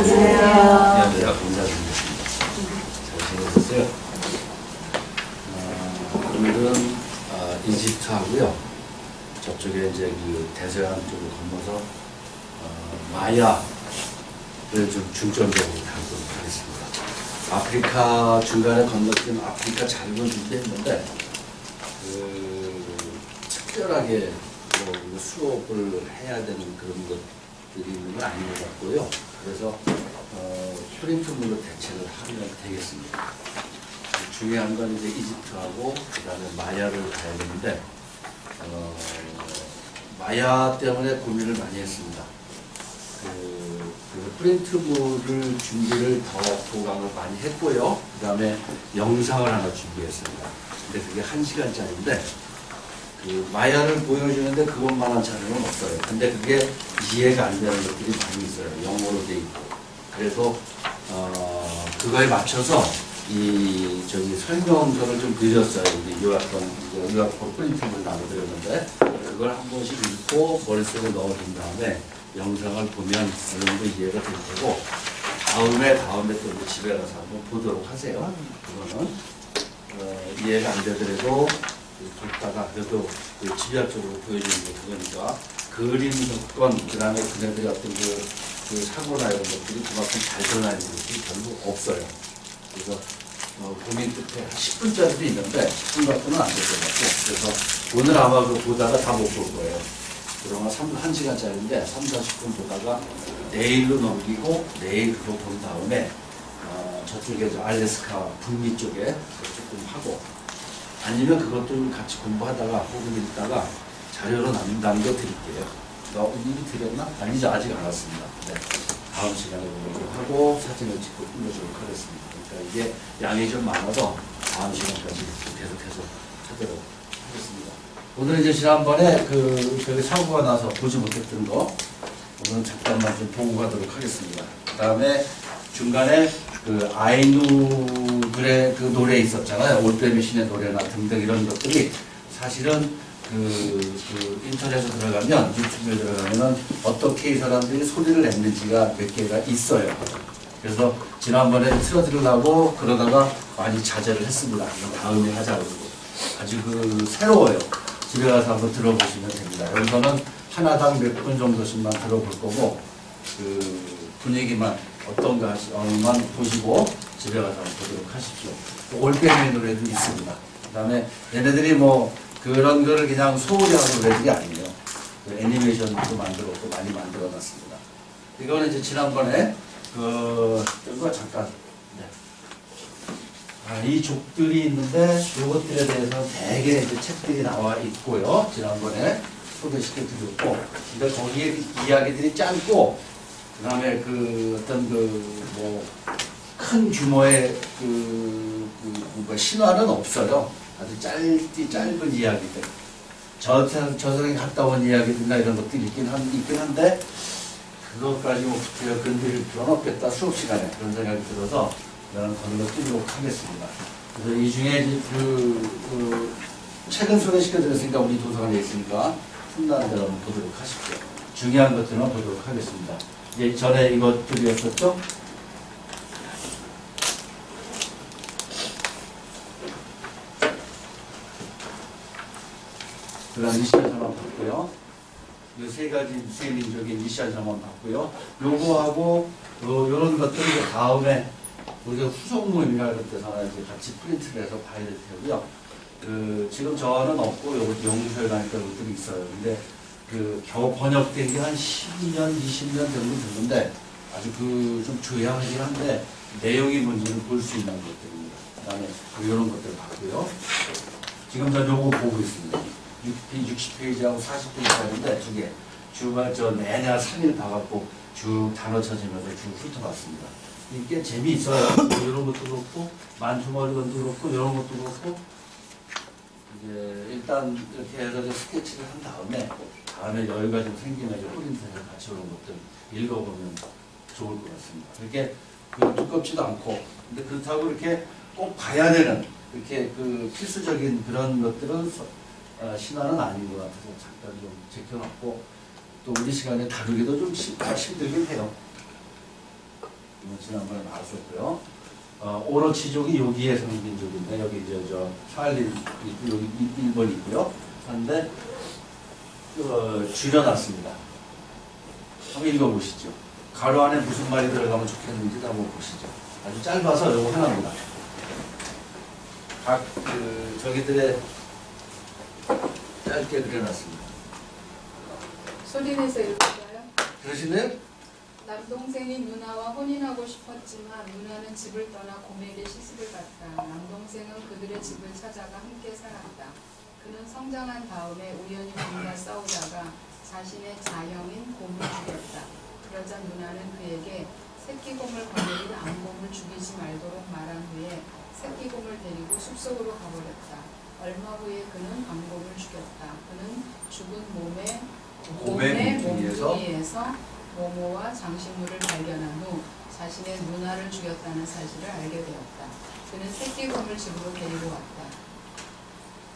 안녕하세요. 감사드리겠습니다. 잘 지내셨어요? 오늘은 이집트 하고요. 저쪽에 이제 그 대서양 쪽을 건너서 마야를 좀 중점적으로 다루도록 하겠습니다. 아프리카 중간에 건너뛴 아프리카 자료를 준비했는데 특별하게 뭐 수업을 해야 되는 그런 것들이 있는 건 아닌 것 같고요. 그래서 프린트물로 대체를 하면 되겠습니다. 중요한 건 이제 이집트하고 그다음에 마야를 가야 되는데 마야 때문에 고민을 많이 했습니다. 그 프린트물을 준비를 더 보강을 많이 했고요. 그다음에 영상을 하나 준비했습니다. 근데 그게 1시간짜리인데 그 마야를 보여주는데 그것만한 자료는 없어요. 근데 그게 이해가 안 되는 것들이 많이 있어요. 영어로 돼 있고. 그래서 그거에 맞춰서 이 설명서를 좀 드렸어요. 우리 요약본 프린팅을 나눠드렸는데 그걸 한 번씩 읽고 머릿속에 넣어둔 다음에 영상을 보면 어느 정도 이해가 될 테고 다음에 또 집에 가서 한번 보도록 하세요. 그거는 이해가 안 되더라도 듣다가 그래도 집약적으로 보여주는 게 그거니까 그림 조건 그다음에 그네들의 어떤 그 사고나 이런 것들이 그만큼 잘 드러나는 것들이 별로 없어요. 그래서 고민 끝에 10분짜리도 있는데 10분 갖고는 안 될 것 같고 그래서 오늘 아마 그 보다가 다 못 볼 거예요. 그동안 1시간짜리인데 3, 40분 보다가 내일로 넘기고 내일 그거 본 다음에 저쪽에 알래스카 북미 쪽에 조금 하고 아니면 그것도 같이 공부하다가 혹은 읽다가 자료로 남겨드릴게요. 이미 드렸나? 아니죠. 아직 안 왔습니다. 네. 다음 시간에 보도록 하고 사진을 찍고 끝내도록 하겠습니다. 그러니까 이게 양이 좀 많아서 다음 시간까지 계속해서 하도록 하겠습니다. 오늘은 이제 지난번에 저기 사고가 나서 보지 못했던 거 오늘은 잠깐만 좀 보고 가도록 하겠습니다. 그 다음에 중간에 그 아이누글의 그 노래 있었잖아요. 올빼미 신의 노래나 등등 이런 것들이 사실은 그 인터넷에 들어가면 유튜브에 들어가면은 어떻게 이 사람들이 소리를 냈는지가 몇 개가 있어요. 그래서 지난번에 틀어드리려고 그러다가 많이 자제를 했습니다. 다음에 하자고. 아주 새로워요. 집에 가서 한번 들어보시면 됩니다. 여기서는 하나당 몇 분 정도씩만 들어볼 거고 분위기만 어떤가만 보시고 집에 가서 한번 보도록 하십시오. 올빼미 노래도 있습니다. 그 다음에 얘네들이 뭐 그런 거를 그냥 소홀히 하는 노래들이 아니에요. 애니메이션도 만들었고 많이 만들어놨습니다. 이거는 이제 지난번에 이거 잠깐 이 족들이 있는데 이것들에 대해서 대개 이제 책들이 나와 있고요. 지난번에 소개시켜 드렸고 근데 거기에 이야기들이 짧고 그 다음에 큰 규모의 신화는 없어요. 아주 짧은 이야기들. 저 세상에 갔다 온 이야기들이나 이런 것들이 있긴 한데, 그것까지 뭐 건드릴 필요는 없겠다. 수업 시간에. 그런 생각이 들어서 저는 건너뛰도록 하겠습니다. 그래서 이 중에 책은 소개시켜드렸으니까 우리 도서관에 있으니까 틈나는 대로 한번 보도록 하십시오. 중요한 것들만 보도록 하겠습니다. 이제 전에 이것들이었었죠? 그다음 미시안사만 봤고요. 이 세 가지 무슬림적인 미시안사만 봤고요. 요거하고 요런 것들을 다음에 우리가 후속모임이라는 데서 하나 이제 같이 프린트를 해서 봐야 될 테고요. 지금 저는 없고 요거 연구소에 가니까 것들이 있어요. 근데 겨우 번역된 게 한 12년, 20년 정도 됐는데 아주 좀 조용하긴 한데 내용이 뭔지는 볼 수 있는 것들입니다. 그다음에 이런 것들 봤고요. 지금 저 요거 보고 있습니다. 60페이지하고 40페이지짜리인데 두 개. 주말 내내 3일 봐갖고 쭉 단어 찾으면서 쭉 훑어봤습니다. 이게 재미있어요. 이런 것도 그렇고 만투머리건도 그렇고 이런 것도 그렇고 이제 일단 이렇게 해서 스케치를 한 다음에 여유가 좀 생기면 이제 프린트해서 같이 이런 것들 읽어보면 좋을 것 같습니다. 그렇게 두껍지도 않고 근데 그렇다고 이렇게 꼭 봐야 되는 이렇게 필수적인 그런 것들은 신화는 아닌 것 같아서 잠깐 좀 제껴놨고 또 우리 시간에 다루기도 좀 힘들긴 해요. 지난번에 나왔었고요. 오로치족이 여기에 생긴 족인데 여기 저 찰리 여기 1번 있고요. 그런데 줄여놨습니다. 한번 읽어보시죠. 가로 안에 무슨 말이 들어가면 좋겠는지 한번 보시죠. 아주 짧아서 요거 하나입니다. 각 저기들의 짧게 그려놨습니다. 소리내서 읽을까요? 그러시네요? 남동생이 누나와 혼인하고 싶었지만 누나는 집을 떠나 곰에게 시집을 갔다. 남동생은 그들의 집을 찾아가 함께 살았다. 그는 성장한 다음에 우연히 곰과 싸우다가 자신의 자형인 곰을 죽였다. 그러자 누나는 그에게 새끼곰을 거느린 암곰을 죽이지 말도록 말한 후에 새끼곰을 데리고 숲속으로 가버렸다. 얼마 후에 그는 암곰을 죽였다. 그는 죽은 곰의 몸뚱이에서 모모와 장식물을 발견한 후 자신의 누나를 죽였다는 사실을 알게 되었다. 그는 새끼곰을 집으로 데리고 왔다.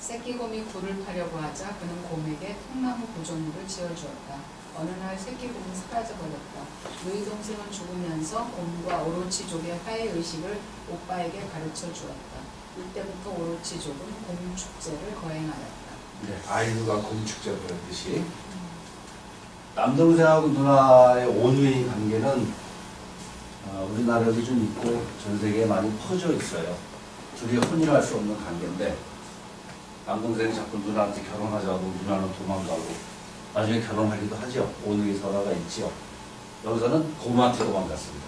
새끼곰이 굴을 파려고 하자 그는 곰에게 통나무 구조물을 지어주었다. 어느 날 새끼곰은 사라져버렸다. 누이 동생은 죽으면서 곰과 오로치족의 화해의식을 오빠에게 가르쳐 주었다. 이때부터 오로치족은 곰 축제를 거행하였다. 네, 아이누가 곰 축제를 그랬듯이 남동생하고 누나의 온유의 관계는 우리나라에도 좀 있고 전 세계에 많이 퍼져 있어요. 둘이 혼인할 수 없는 관계인데 남동생이 자꾸 누나한테 결혼하자고 누나는 도망가고 나중에 결혼하기도 하죠. 온유의 설화가 있죠. 여기서는 곰한테 도망갔습니다.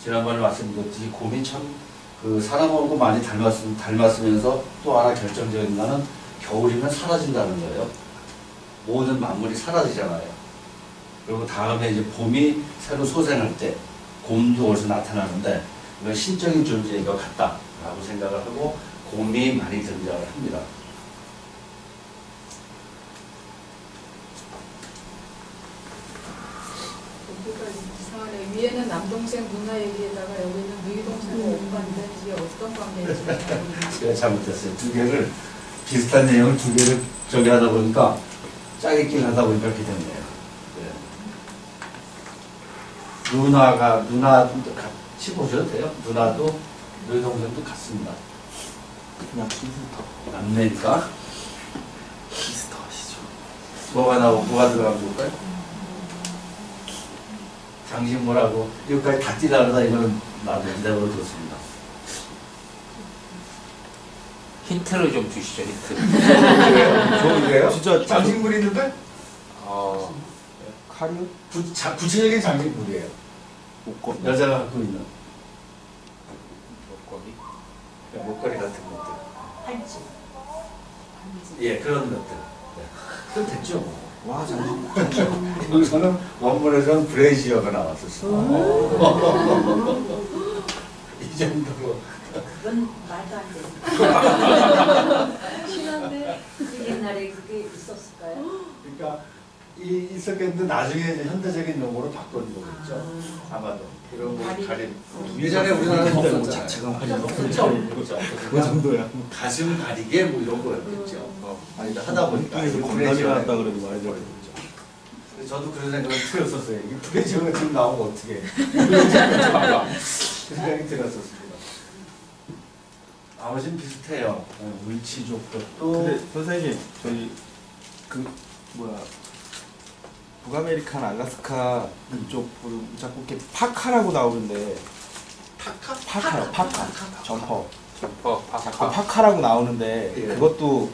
지난번에 말씀드렸듯이 곰이 참 사람하고 많이 닮았으면서 또 하나 결정적인 거는 겨울이면 사라진다는 거예요. 모든 만물이 사라지잖아요. 그리고 다음에 이제 봄이 새로 소생할 때 곰도 어디서 나타나는데 이건 신적인 존재인 것 같다라고 생각을 하고 곰이 많이 등장을 합니다. 여기가 이상하네. 위에는 남동생 누나 얘기에다가 여기는 누이 동생 오빠인데 이게 어떤 관계인지 잘 모르겠어요. 제가 잘못했어요. 두 개를 비슷한 내용을 두 개를 저기 하다 보니까 짜깁기를 하다 보니까 이렇게 됐네요. 네. 누나 같이 보셔도 돼요. 누나도 누이 동생도 같습니다. 그냥 비슷하. 남매니까 비슷하시죠. 뭐가 들어가면 좋을까요? 장식물하고 여기까지 다 띠다르다 이거는 나도 이대로 좋습니다. 힌트를 좀 주시죠. 힌트. 좋은데요? 진짜 장식물이 있는데? 카류? 구체적인 장식물이에요. 목걸이. 여자가 갖고 있는 목걸이. 목걸이 같은 것들. 팔찌. 예, 그런 것들. 네. 그럼 됐죠. 와 장식. 여기서는 원문에서는 브레이지어가 나왔었어요. 이 정도로. 그건 말도 안 돼. 심한데. 옛날에 그게 있었을까요? 그러니까 있었겠는데 나중에 이제 현대적인 용어로 바꾼 거겠죠. 아마도 이런 거 가림. 예전에 우리나라는 뭐 자체가 그렇죠. 그 정도야. 가슴 가리개 뭐 이런 거였겠죠. 아니 하다 보니까 그래서 건담이 나왔다 그래도 말이 돼. 저도 그런 생각을 들었었어요. 이 브레이지어가 지금 나오면 어떻게? 그 생각이 들었었습니다. 나머지는 비슷해요. 물치족 것도. 근데 선생님 저희 북아메리칸 알라스카 그쪽으로 자꾸 이렇게 파카라고 나오는데 파카요 파카 점퍼 자꾸 파카라고 나오는데 예. 그것도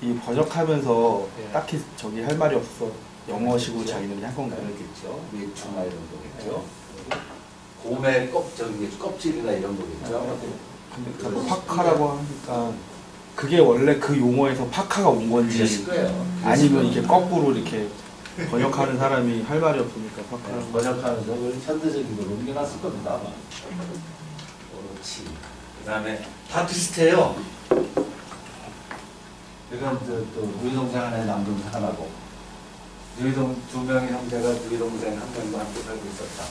이 번역하면서 예. 딱히 저기 할 말이 없어 영어식으로 그렇죠. 자기들이 한 건가요? 그렇겠죠. 맥주나 이런 거겠죠. 곰의 껍질이나 이런 거겠죠. 근데 자꾸 파카라고 하니까 그게 원래 그 용어에서 파카가 온 건지 그랬을 거예요. 아니면 이렇게 거꾸로 이렇게 번역하는 사람이 할 말이 없으니까 파카라고 번역하면서 그걸 현대적인 걸로 옮겨놨을 겁니다 아마. 그렇지. 그 다음에 다 비슷해요. 이건 또 누이 동생 하나에 남동생 하나고 두 명의 형제가 누이 동생 한 명과 함께 살고 있었다.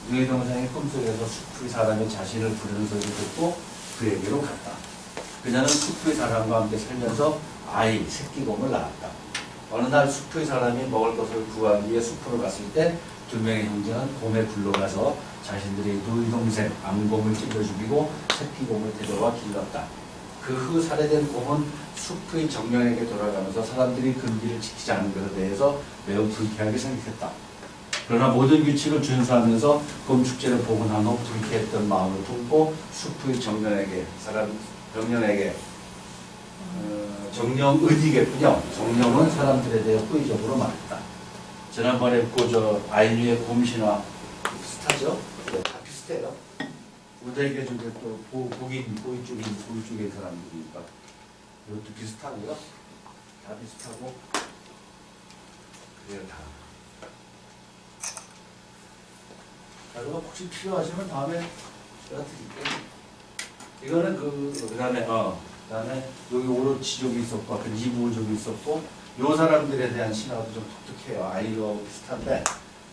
누이 동생이 꿈속에서 숲의 사람이 자신을 부르는 소리를 듣고 그에게로 갔다. 그녀는 숲의 사람과 함께 살면서 새끼곰을 낳았다. 어느 날 숲의 사람이 먹을 것을 구하기 위해 숲으로 갔을 때 두 명의 형제는 곰에 굴러가서 자신들의 누이 동생 암곰을 찔러 죽이고 새끼곰을 데려와 길렀다. 그 후 살해된 곰은 숲의 정령에게 돌아가면서 사람들이 금기를 지키지 않은 것에 대해서 매우 불쾌하게 생각했다. 그러나 모든 규칙을 준수하면서 곰 축제를 보고 난 후 불쾌했던 마음을 품고 숲의 정령에게 정령은이겠군요. 정령은 사람들에 대해 호의적으로 말했다. 지난번에 그 아이뉴의 곰 신화 비슷하죠? 네, 다 비슷해요. 우리에게 중에 또 보이 쪽인 사람들이니까 이것도 비슷하고요. 다 비슷하고 그래요 다. 여러분 혹시 필요하시면 다음에 제가 드릴게요. 이거는 그다음에 여기 오로치족이 있었고 아까 니부족이 있었고 요 사람들에 대한 신화도 좀 독특해요. 아이로 비슷한데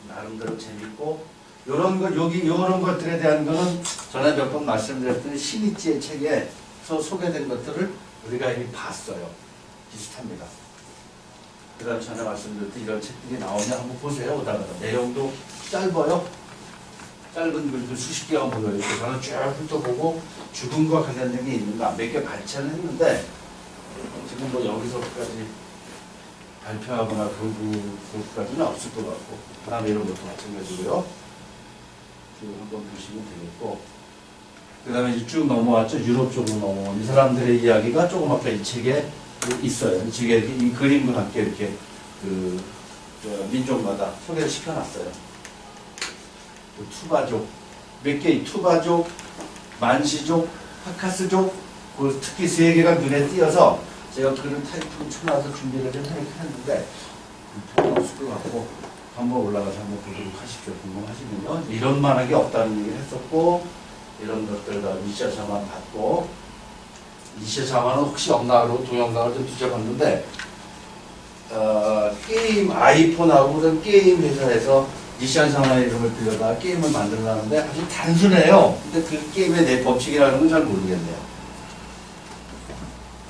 나름대로 재밌고 요런 것들에 대한 거는 전에 몇 번 말씀드렸더니 신이지의 책에서 소개된 것들을 우리가 이미 봤어요. 비슷합니다. 그 다음에 전에 말씀드렸듯이 이런 책들이 나오냐 한번 보세요. 오다가 내용도 짧아요. 짧은 글들 수십 개가 모여있고 저는 쭉 훑어보고 죽음과 관련된 게 있는가 몇 개 발췌는 했는데 지금 뭐 여기서까지 발표하거나 그것까지는 없을 것 같고 그 다음에 이런 것도 마찬가지고요. 쭉 한번 보시면 되겠고 그 다음에 이제 쭉 넘어왔죠. 유럽 쪽으로 넘어온 이 사람들의 이야기가 조금 아까 이 책에 있어요. 이 책에 이 그림과 함께 이렇게 민족마다 소개를 시켜놨어요. 투바족 몇 개, 투바족, 만시족, 하카스족 특히 세 개가 눈에 띄어서 제가 그런 타이틀을 쳐놔서 준비를 좀 했는데 없을 것 같고 한번 올라가서 한번 보도록 하십시오. 궁금하시면요. 이런 만한 게 없다는 얘기를 했었고 이런 것들 다 이시아샤만 받고 이시아샤만은 혹시 없나 그러고 동영상을 좀 뒤져봤는데 게임 아이폰하고 무슨 게임 회사에서 이시아샤만의 이름을 빌려다 게임을 만들려는데 아주 단순해요. 근데 그 게임의 내 법칙이라는 건 잘 모르겠네요.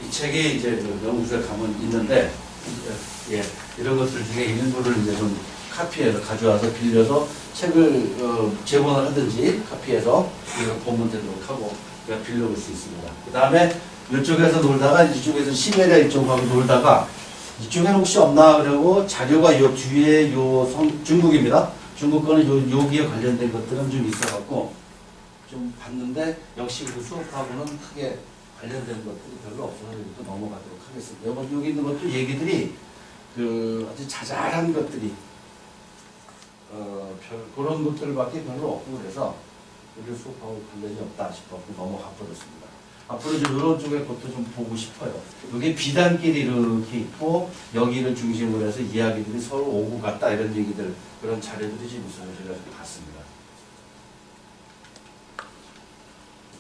이 책이 이제 영국에 가면 있는데 이런 것들 중에 일부를 이제 좀 카피해서 가져와서 빌려서 책을 제본을 하든지 카피해서 이거 보면 되도록 하고 제가 빌려볼 수 있습니다. 그 다음에 이쪽에서 놀다가 이쪽에서 시베리아 이쪽하고 놀다가 이쪽에는 혹시 없나 그러고 자료가 요 뒤에 중국입니다. 중국 거는 여기에 관련된 것들은 좀 있어갖고 좀 봤는데 역시 그 수업하고는 크게 관련된 것들이 별로 없어서 이것도 넘어가도록 하겠습니다. 여기 있는 것도 얘기들이 아주 자잘한 것들이 그런 것들밖에 별로 없고 그래서 우리 수업하고 관련이 없다 싶어서 넘어가 버렸습니다. 앞으로 좀 이런 쪽에 것도 좀 보고 싶어요. 여기 비단길이 이렇게 있고 여기를 중심으로 해서 이야기들이 서로 오고 갔다 이런 얘기들 그런 자료들이 좀 있어요. 제가 좀 봤습니다.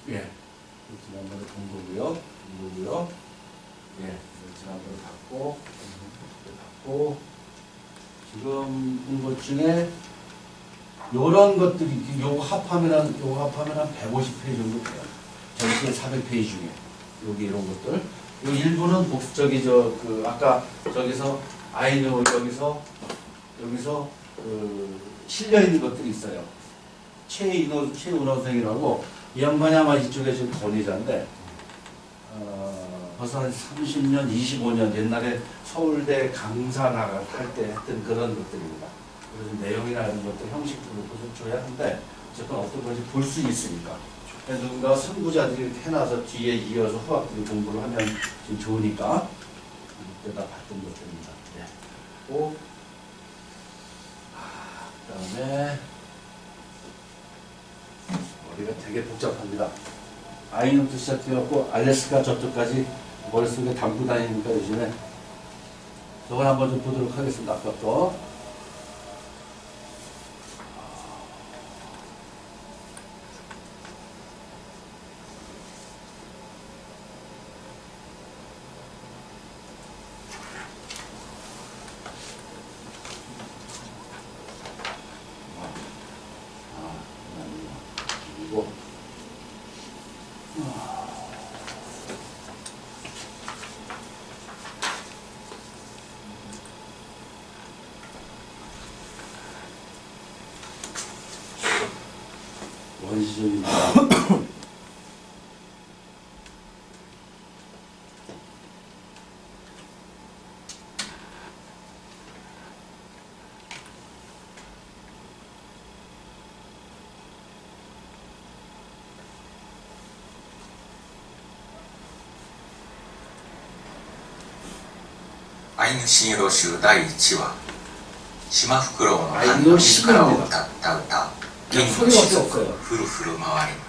예, 지난번에 본 거고요. 이거고요. 예, 지난번에 봤고 지금 본 것 중에 요런 것들이 요거 합하면 한 150페이지 정도 돼요. 전체 400페이지 중에 여기 이런 것들. 요 일부는 아까 저기서 아이누 여기서 실려 있는 것들이 있어요. 최은호 선생이라고 이 양반이 아마 이쪽에 지금 권위자인데 벌써 한 30년, 25년 옛날에 서울대 강사 나갈 때 했던 그런 것들입니다. 그래서 내용이나 이런 것들 형식도 좀 줘야 하는데 어쨌든 어떤 건지 볼 수 있으니까. 누군가 선구자들이 이렇게 해놔서 뒤에 이어서 후학들이 공부를 하면 좀 좋으니까 그때다 봤던 것들입니다. 네. 그 다음에 머리가 되게 복잡합니다. 아이누부터 시작해갖고 알래스카 저쪽까지 머릿속에 담고 다니니까 요즘에 저걸 한번 좀 보도록 하겠습니다. 아까부터. 원시적인アイヌ新郎集第1話島フクロウのアイヌ自らを 신입니다. 歌った歌 그냥 銀の 소리밖에 種族 없어요. ふるふる回る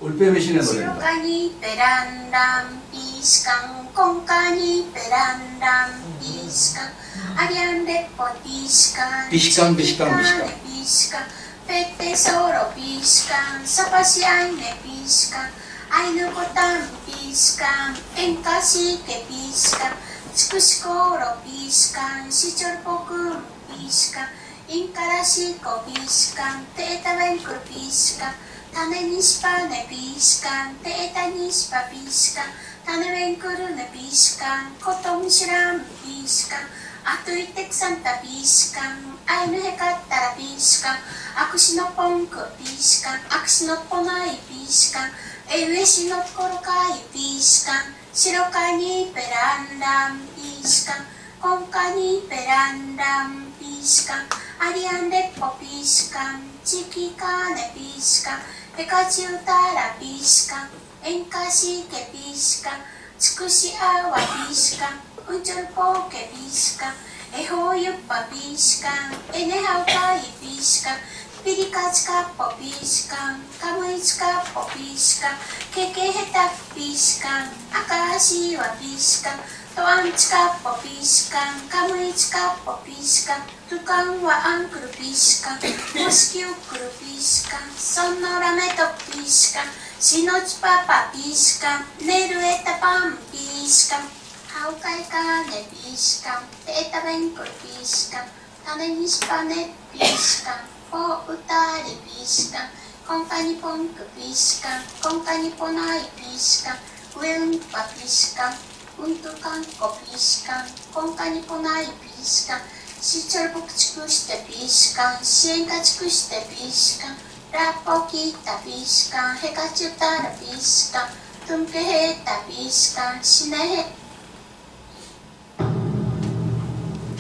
올빼미 신의 白 노래입니다. カニペランランピーシカンコンカニペランランピーシカンアリアンレッポピーシカンビシカンビシカンビシカンピーシカンペッテソロピーシカンサパシアイネピーシカンアイヌコタンピーシカンエンカシケピーシカンチクシコロピーシカンシチョルポクンピーシカンインカラシコピーシカンテータベンクルピーシカン種にしぱねピーシカンテータにしぱピーシカン種ベンクルねピーシカンコトンシュランピーシカンアトイテクサンタピーシカンアイヌヘカッタラピーシカンアクシノポンクピーシカンアクシノポナイピーシカンエウエシノコロカイピーシカンシロカニペランランピーシカンコンカニペランランピーシカンアリアンレッポピーシカンチキカネピーシカンペカチュータラピーシカンエンカシケピーシカンチクシアワピーシカンウンチョルポーケピーシカンエホーユッパピーシカンエネハウカイピーシカンピリカチカッポピーシカンカムイチカッポピーシカンケケヘタピーシカンアカシワピーシカントアンチカッポピーシカンカムイチカッポピーシカントゥカンワアンクルピーシカンモスキュークルピーシカンソンノラメトピーシカンシノチパパピーシカンネルエタパンピーシカンハウカイカーネピーシカンテータベンクルピーシカンタネニシパネピーシカンフォーウターリピーシカンコンカニポンクピーシカンコンカニポナイピーシカンウエウンパピーシカンウントカンコピーシカンコンカニポナイピーシカンシチョルボクチクシテピーシカンシエンカチクシテピーシカンラッポキータピーシカンヘカチュタラピーシカントゥンペヘタピーシカンシネヘ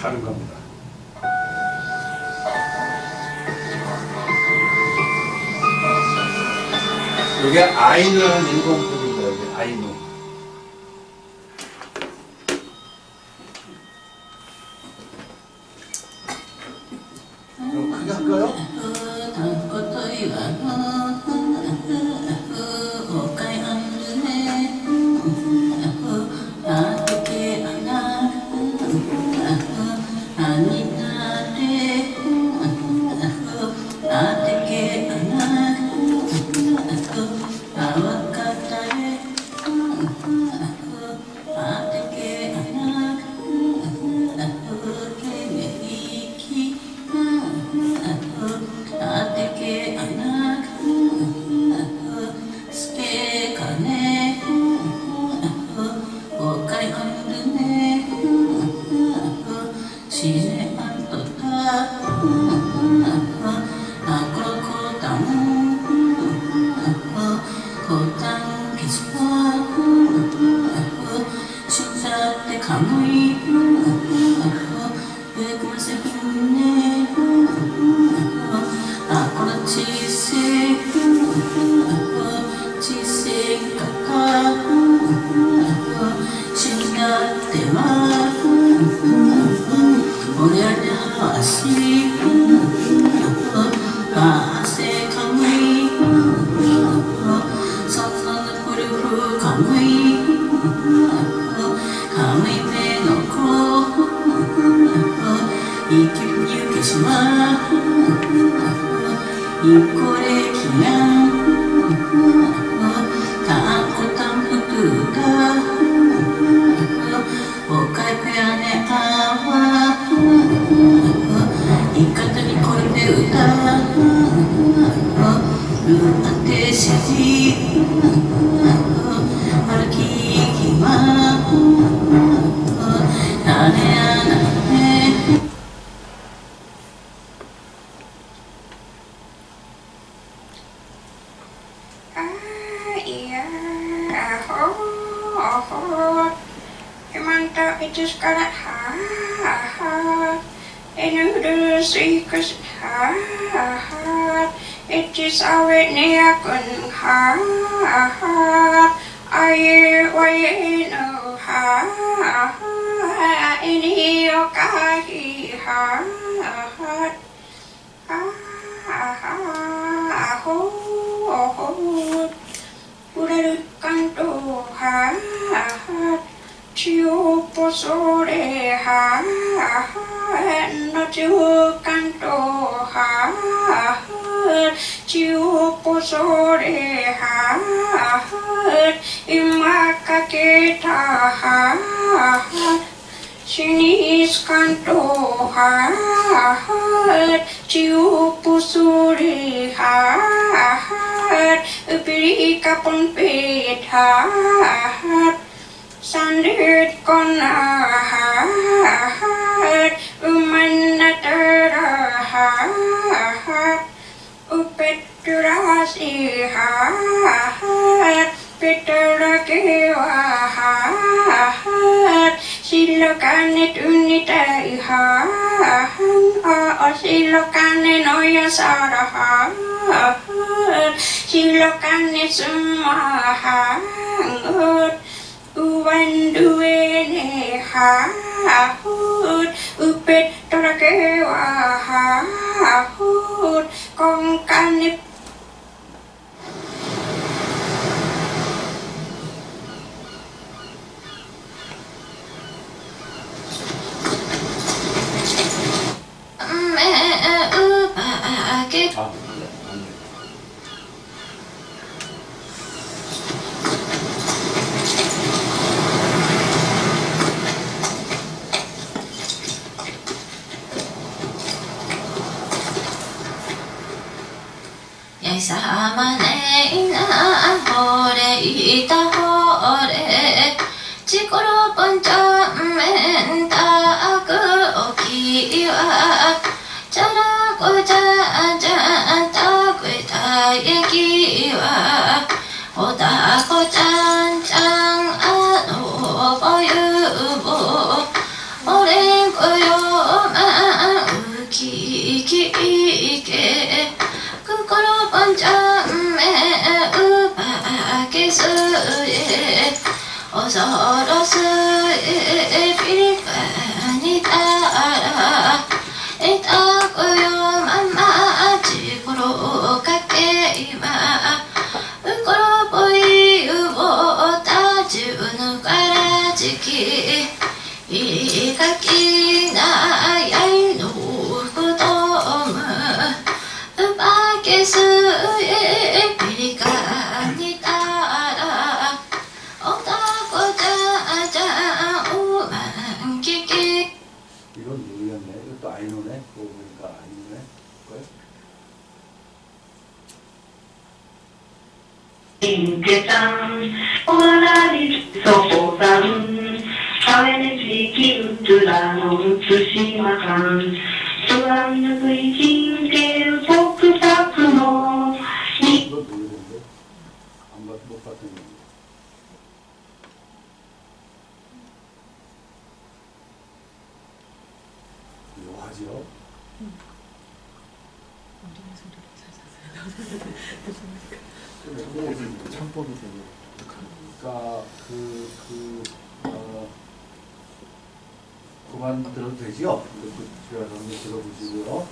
다른 겁니다. 이게 아이누라는 일본법입니다. 여기 아이누. 그럼 크게 할까요? Himanta itu sekarang Enudu sikus Itis awet niakun Aye waye no Ini okahi Urarut kanto Chiu posore no chiu kanto chiu posore imaka kita sinis kanto chiu posore beri kapon pet Sandit konahat umanatarahat upetturasihat pitarakewahat silokanit unitaihat silokanit noyasarahat silokanit sumahat Uwan duwene hahut upet torakewa hahut kong kanip 아, Yaisama ina hore ita hore Chikoro poncha menta aku oki wa Chara ko cha cha ta kwe ta yeki wa Oda ko chan chan ano bo yu bo Oren ko yo ma uki ki ike Kukoro poncha me upa kesue Osorosu pirika nitara Itakuyo mama chikoro kakeima Ukoro poi ubo tajunu kara chiki Ikaki na yai no kutomu Upakesue pirika nitara Otako cha cha uman kiki 이건 모르겠네. 이것도 아이노네. 그거 보니까 아이노네. 그래? けたんおならにそこさんあれねちきうつらのうつしまかんそらぬくいちんけるそくさくの 이건 모르겠는데. 못 봤던 거. 묘하죠? 창법이 되게 그러니까 그만 들어도 되죠? 제가 한번 들어보시고요.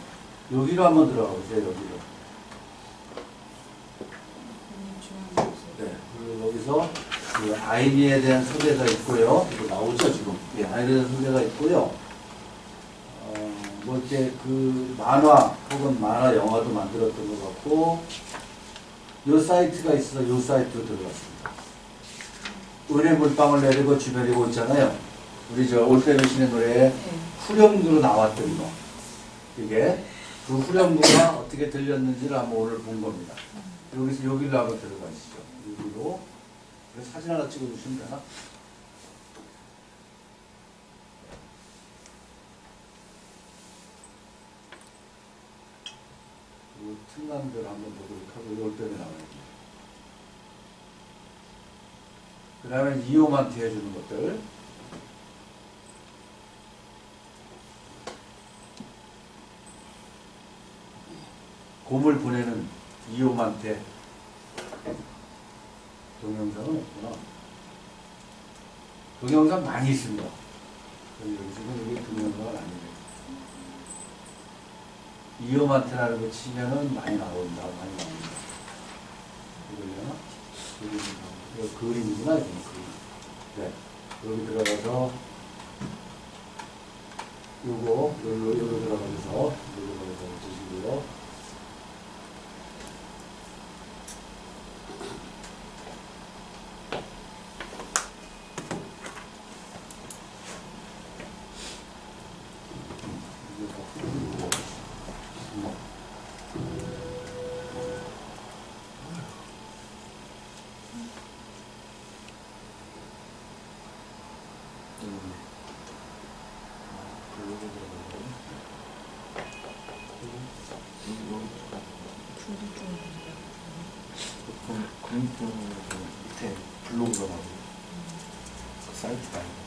여기로 한번 들어가 보세요. 여기로. 네. 그리고 여기서 그 아이니에 대한 소개가 있고요. 이거 나오죠 지금. 예, 아이니에 대한 소개가 있고요. 뭐 이렇게 그 만화 혹은 만화 영화도 만들었던 것 같고. 요 사이트가 있어서 요 사이트로 들어갔습니다. 은혜 물방울 내리고 주변이고 있잖아요. 우리 저 올빼미 신의 노래에 후렴구로 나왔던 거. 이게 그 후렴구가 어떻게 들렸는지를 한번 오늘 본 겁니다. 여기서 여기로 한번 들어가시죠. 여기로. 그래서 사진 하나 찍어주시면 되나? 틈나는 대로 한번 보도록 하고 올빼미 나와요. 그 다음에 이오만테 해주는 것들. 곰을 보내는 이오만테. 동영상은 없구나. 동영상 많이 있습니다. 지금 이게 동영상은 아니에요. 이오만테라는 거 치면은 많이 나온다. 많이 나옵니다. 이거려나? 이거 그림이구나. 이거 그림. 네. 여기 들어가서 요거 들어가서 보시고요. 그림 보는 거 밑에 블로그가 나오고 그 사이트가 아니고.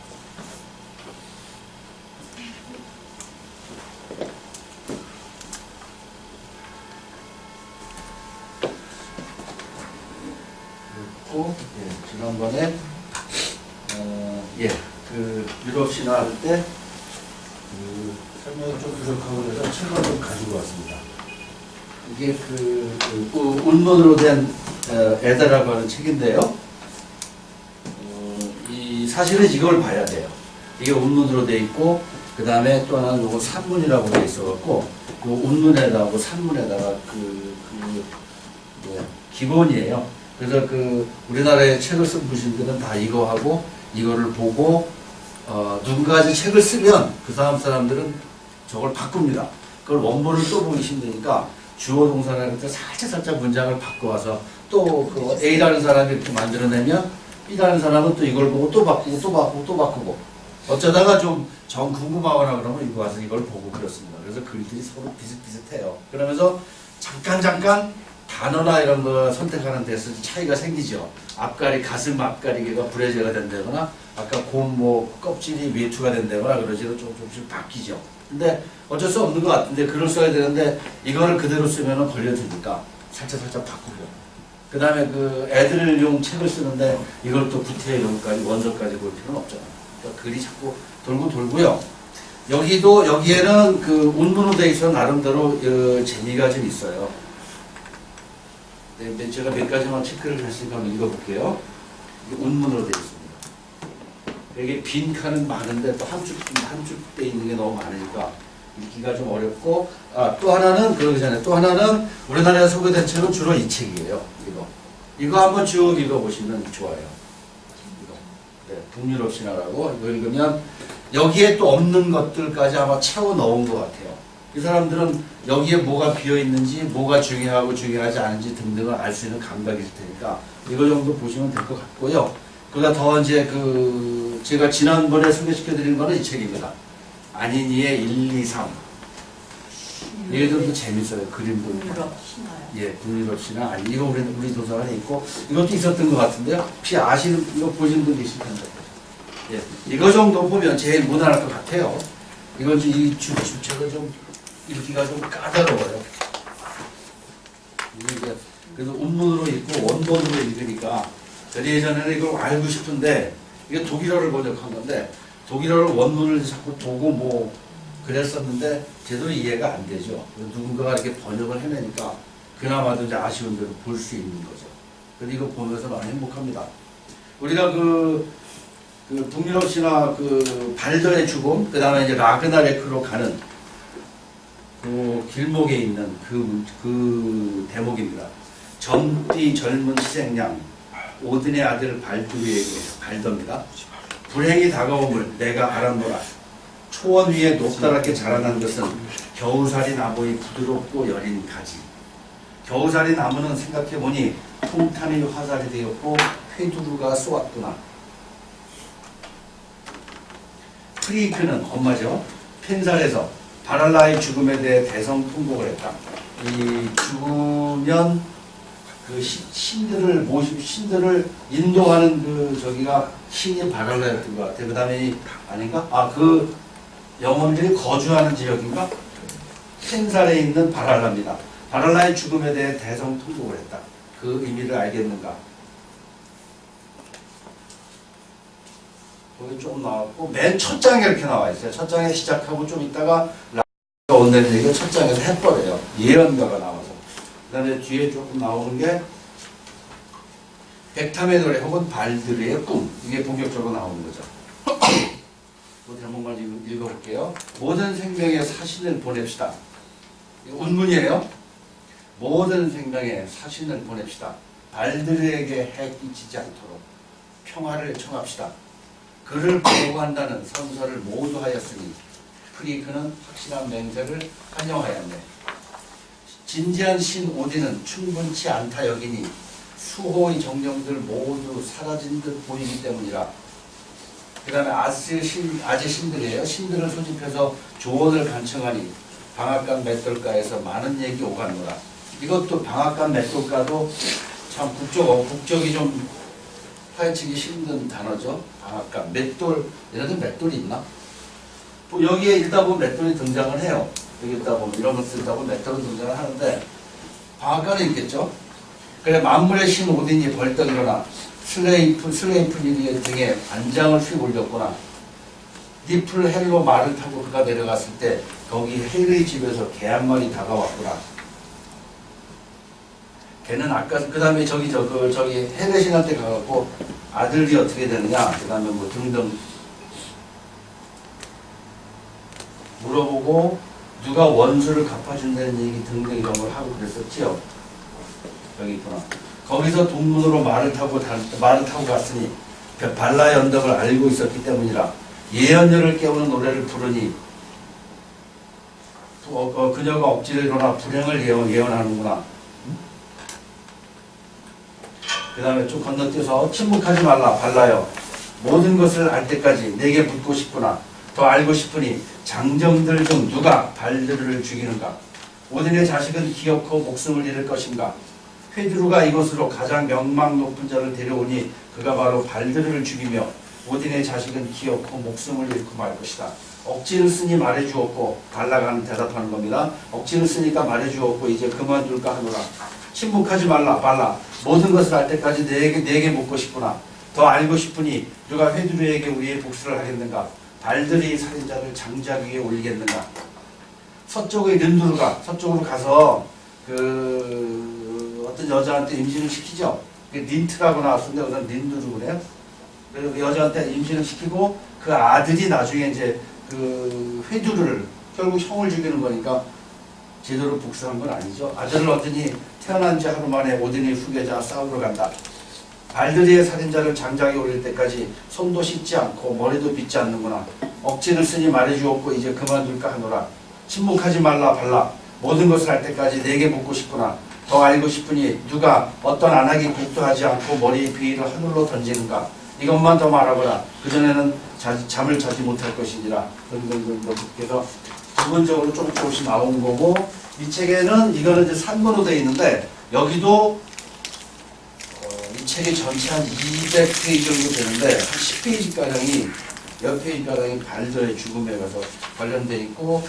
그리고 지난번에 그 유럽 신화 할 때 그 설명이 좀 부족하고 그래서 책을 좀 가지고 왔습니다. 이게 운문으로 된 에다라고 하는 책인데요. 이 사실은 이걸 봐야 돼요. 이게 운문으로 돼 있고 그 다음에 또 하나는 요거 산문이라고 돼 있어갖고 요 운문에다가 산문에다가 기본이에요. 그래서 우리나라에 책을 쓴 분들은 다 이거 하고 이거를 보고 누군가 책을 쓰면 그 다음 사람들은 저걸 바꿉니다. 그걸 원본을 또 보기 힘드니까 주어 동사를 할 때 살짝 문장을 바꿔와서 또 그 A라는 사람이 이렇게 만들어내면 B라는 사람은 또 이걸 보고 또 바꾸고 어쩌다가 좀 정 궁금하거나 그러면 이거 와서 이걸 보고 그렇습니다. 그래서 글들이 서로 비슷비슷해요. 그러면서 잠깐 단어나 이런 거 선택하는 데서 차이가 생기죠. 가슴 앞가리개가 불해제가 된다거나 아까 곰 껍질이 외투가 된다거나 그러지도 조금씩 바뀌죠. 근데 어쩔 수 없는 것 같은데 글을 써야 되는데 이거를 그대로 쓰면 걸려드니까 살짝 바꾸고 그 다음에 애들용 책을 쓰는데 이걸 또 구태의용까지 원서까지 볼 필요는 없잖아요. 그러니까 글이 자꾸 돌고요. 여기에는 운문으로 되어 있어서 나름대로 재미가 좀 있어요. 네, 제가 몇 가지만 체크를 했으니까 한번 읽어볼게요. 이게 운문으로 되어 있습니다. 이게 빈 칸은 많은데 또 한 줄 돼 있는 게 너무 많으니까 읽기가 좀 어렵고 또 하나는 그러기 전에 또 하나는 우리나라에 소개된 책은 주로 이 책이에요. 이거 한번 쭉 읽어보시면 좋아요. 네, 북유럽 신화라고 이거 읽으면 여기에 또 없는 것들까지 아마 채워 넣은 것 같아요. 이 사람들은 여기에 뭐가 비어 있는지 뭐가 중요하고 중요하지 않은지 등등을 알 수 있는 감각이 있을 테니까 이거 정도 보시면 될 것 같고요. 그보다 더 이제 제가 지난번에 소개시켜드린 거는 이 책입니다. 안인이의 1, 2, 3. 이게 좀 더 재밌어요. 그림도. 북유럽 신화요. 예, 북유럽 신화. 이거 우리 도서관에 있고 이것도 있었던 것 같은데요. 혹시 아시는 이거 보신 분 계실 텐데. 예, 이거 정도 보면 제일 무난할 것 같아요. 이건 이 주책은 좀 읽기가 좀 까다로워요. 이게 그래서 운문으로 읽고 원본으로 읽으니까 예전에는 이걸 알고 싶은데 이게 독일어를 번역한 건데 독일어를 원문을 자꾸 보고 그랬었는데 제대로 이해가 안 되죠. 누군가가 이렇게 번역을 해내니까 그나마도 이제 아쉬운 대로 볼 수 있는 거죠. 근데 이거 보면서 많이 행복합니다. 우리가 북유럽 신화 발더의 죽음, 그 다음에 이제 라그나레크로 가는 길목에 있는 그 대목입니다. 젊디 젊은 희생양, 오든의 아들 발두에게 발더입니다. 불행이 다가옴을 내가 알았노라. 초원 위에 높다랗게 자라난 것은 겨우살이 나무의 부드럽고 여린 가지. 겨우살이 나무는 생각해보니 통탄의 화살이 되었고 회두루가 쏘았구나. 프리크는 엄마죠. 펜살에서 바랄라의 죽음에 대해 대성 통곡을 했다. 이 죽으면 그 신들을 인도하는 그 저기가 신이 바랄라였던 것 같아요. 그 다음에 아닌가? 아, 그 영혼들이 거주하는 지역인가? 켄살에 있는 바랄라입니다. 바랄라의 죽음에 대해 대성통곡을 했다. 그 의미를 알겠는가? 거기 조금 나왔고 맨 첫 장에 이렇게 나와 있어요. 첫 장에 시작하고 좀 있다가 라가 온다는 얘기가 첫 장에서 해버려요. 예언가가 나와서. 그 다음에 뒤에 조금 나오는 게 백탐의 노래 혹은 발드리의 꿈. 이게 본격적으로 나오는 거죠. 그 제목만 읽어볼게요. 모든 생명의 사신을 보냅시다. 운문이에요. 모든 생명의 사신을 보냅시다. 발드리에게 해 끼치지 않도록 평화를 청합시다. 그를 보호한다는 선서를 모두 하였으니 프리그는 확실한 맹세를 환영하였네. 진지한 신 오딘은 충분치 않다 여기니 수호의 정령들 모두 사라진 듯 보이기 때문이라. 그 다음에 아재 신들이에요. 신들을 소집해서 조언을 간청하니 방앗간 맷돌가에서 많은 얘기 오갔노라. 이것도 방앗간 맷돌가도 참 국적이 좀 파헤치기 힘든 단어죠. 방앗간 맷돌, 얘네들 맷돌이 있나? 뭐 여기에 읽다 보면 맷돌이 등장을 해요. 여기 읽다 보면 이런 거 쓰다 보면 맷돌은 등장을 하는데 방앗간에 있겠죠. 그래 만물의 신 오딘이 벌떡 일어나 슬레이프니리 등에 안장을 휙 올렸구나. 니플 헬로 말을 타고 그가 내려갔을 때 거기 헬의 집에서 개 한 마리 다가왔구나. 걔는 아까 그 다음에 저기 헬의 신한테 가갖고 아들이 어떻게 되느냐, 그 다음에 뭐 등등 물어보고 누가 원수를 갚아준다는 얘기 등등 이런 걸 하고 그랬었지요. 여기 있구나. 거기서 동문으로 말을 타고 갔으니 발라의 언덕을 알고 있었기 때문이라. 예언녀를 깨우는 노래를 부르니 그녀가 억지로 일어나 불행을 예언하는구나. 그 다음에 쭉 건너뛰어서 침묵하지 말라 발라요. 모든 것을 알 때까지 내게 묻고 싶구나. 더 알고 싶으니 장정들 중 누가 발드르를 죽이는가? 오딘의 자식은 기어코 목숨을 잃을 것인가? 페드루가 이곳으로 가장 명망 높은 자를 데려오니 그가 바로 발드르를 죽이며 오딘의 자식은 기어코 목숨을 잃고 말 것이다. 억지를 쓰니 말해주었고, 발라가 대답하는 겁니다. 억지를 쓰니까 말해주었고 이제 그만둘까 하노라. 침묵하지 말라 발라. 모든 것을 알 때까지 내게 묻고 싶구나. 더 알고 싶으니 누가 페드루에게 우리의 복수를 하겠는가? 발드리 살인자를 장작 위에 올리겠는가? 서쪽의 른두르가 서쪽으로 가서 어떤 여자한테 임신을 시키죠. 닌트라고 나왔는데 우선 닌두르 그래요. 그래서 그 여자한테 임신을 시키고 그 아들이 나중에 이제 그 회두를 결국 형을 죽이는 거니까 제대로 복수한 건 아니죠. 아들을 얻으니 태어난 지 하루 만에 오딘의 후계자 싸우러 간다. 발드리의 살인자를 장작에 올릴 때까지 손도 씻지 않고 머리도 빗지 않는구나. 억지를 쓰니 말해주었고 이제 그만둘까 하노라. 침묵하지 말라 발라. 모든 것을 알 때까지 내게 묻고 싶구나. 더 알고 싶으니 누가 어떤 안하기 곡도 하지 않고 머리에 비위를 하늘로 던지는가. 이것만 더 말하거라. 그전에는 잠을 자지 못할 것이니라. 그래서 기본적으로 조금씩 나온 거고, 이 책에는 이거는 이제 산문으로 되어 있는데 여기도 이 책이 전체 한 200페이지 정도 되는데 한 10페이지가량이 몇 페이지가량이 발더의 죽음에 가서 관련되어 있고,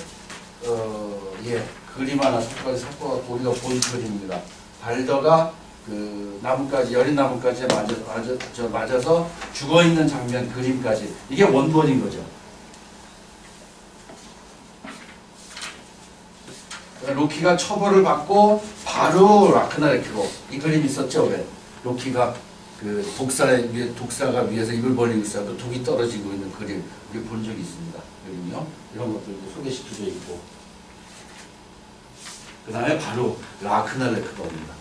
그림 하나 섞어서 우리가 본 그림입니다. 발더가 그 나뭇가지, 여린 나뭇가지에 맞아서 죽어있는 장면 그림까지, 이게 원본인 거죠. 로키가 처벌을 받고 바로 라크나레크로, 이 그림 있었죠. 왜? 로키가 그 독사가 위에서 입을 벌리고 있어도 독이 떨어지고 있는 그림, 우리 본 적이 있습니다. 그림요. 이런 것들도 소개시켜져 있고. 그 다음에 바로 라크나레크가 옵니다.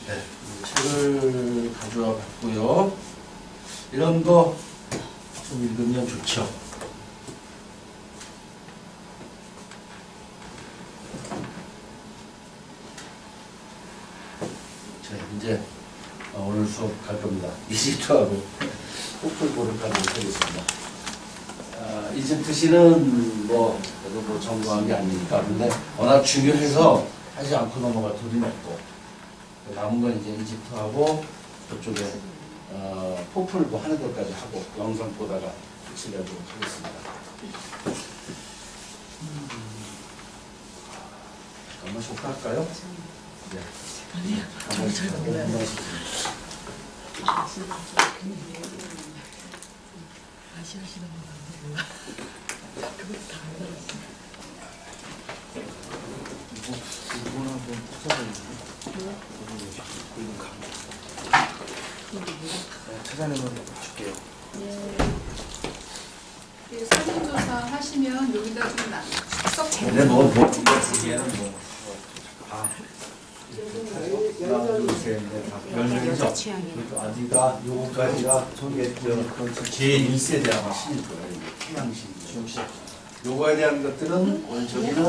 네, 책을 가져와 봤고요. 이런 거 좀 읽으면 좋죠. 자, 이제 오늘 수업 갈 겁니다. 이집트하고 폭풀 보를 가도록 하겠습니다. 이집트 시는 뭐 저도 뭐 전공한 게 아니니까. 근데 워낙 중요해서 하지 않고 넘어갈 돈이 없고. 남은 건 이제 이집트하고 저쪽에 포플 뭐 하는 데까지 하고 영상 보다가 끝을 내도록 하겠습니다. 잠깐만 쇼할까요? 네. 아니요. 저는 잘 몰라요. 아시아시는 건 몰라. 그거 다 알아. 이거는 한번 찾아보겠습니다. 찾아내면 줄게요. 그 설문조사 하시면 여기다 좀 썩 근데 뭐 보기에는 뭐 하나, 둘, 셋, 넷, 다섯, 10명이죠. 어디가 요거까지가 저게 제1세대 아마 신일 거예요. 태양신. 요거에 대한 것들은 저기는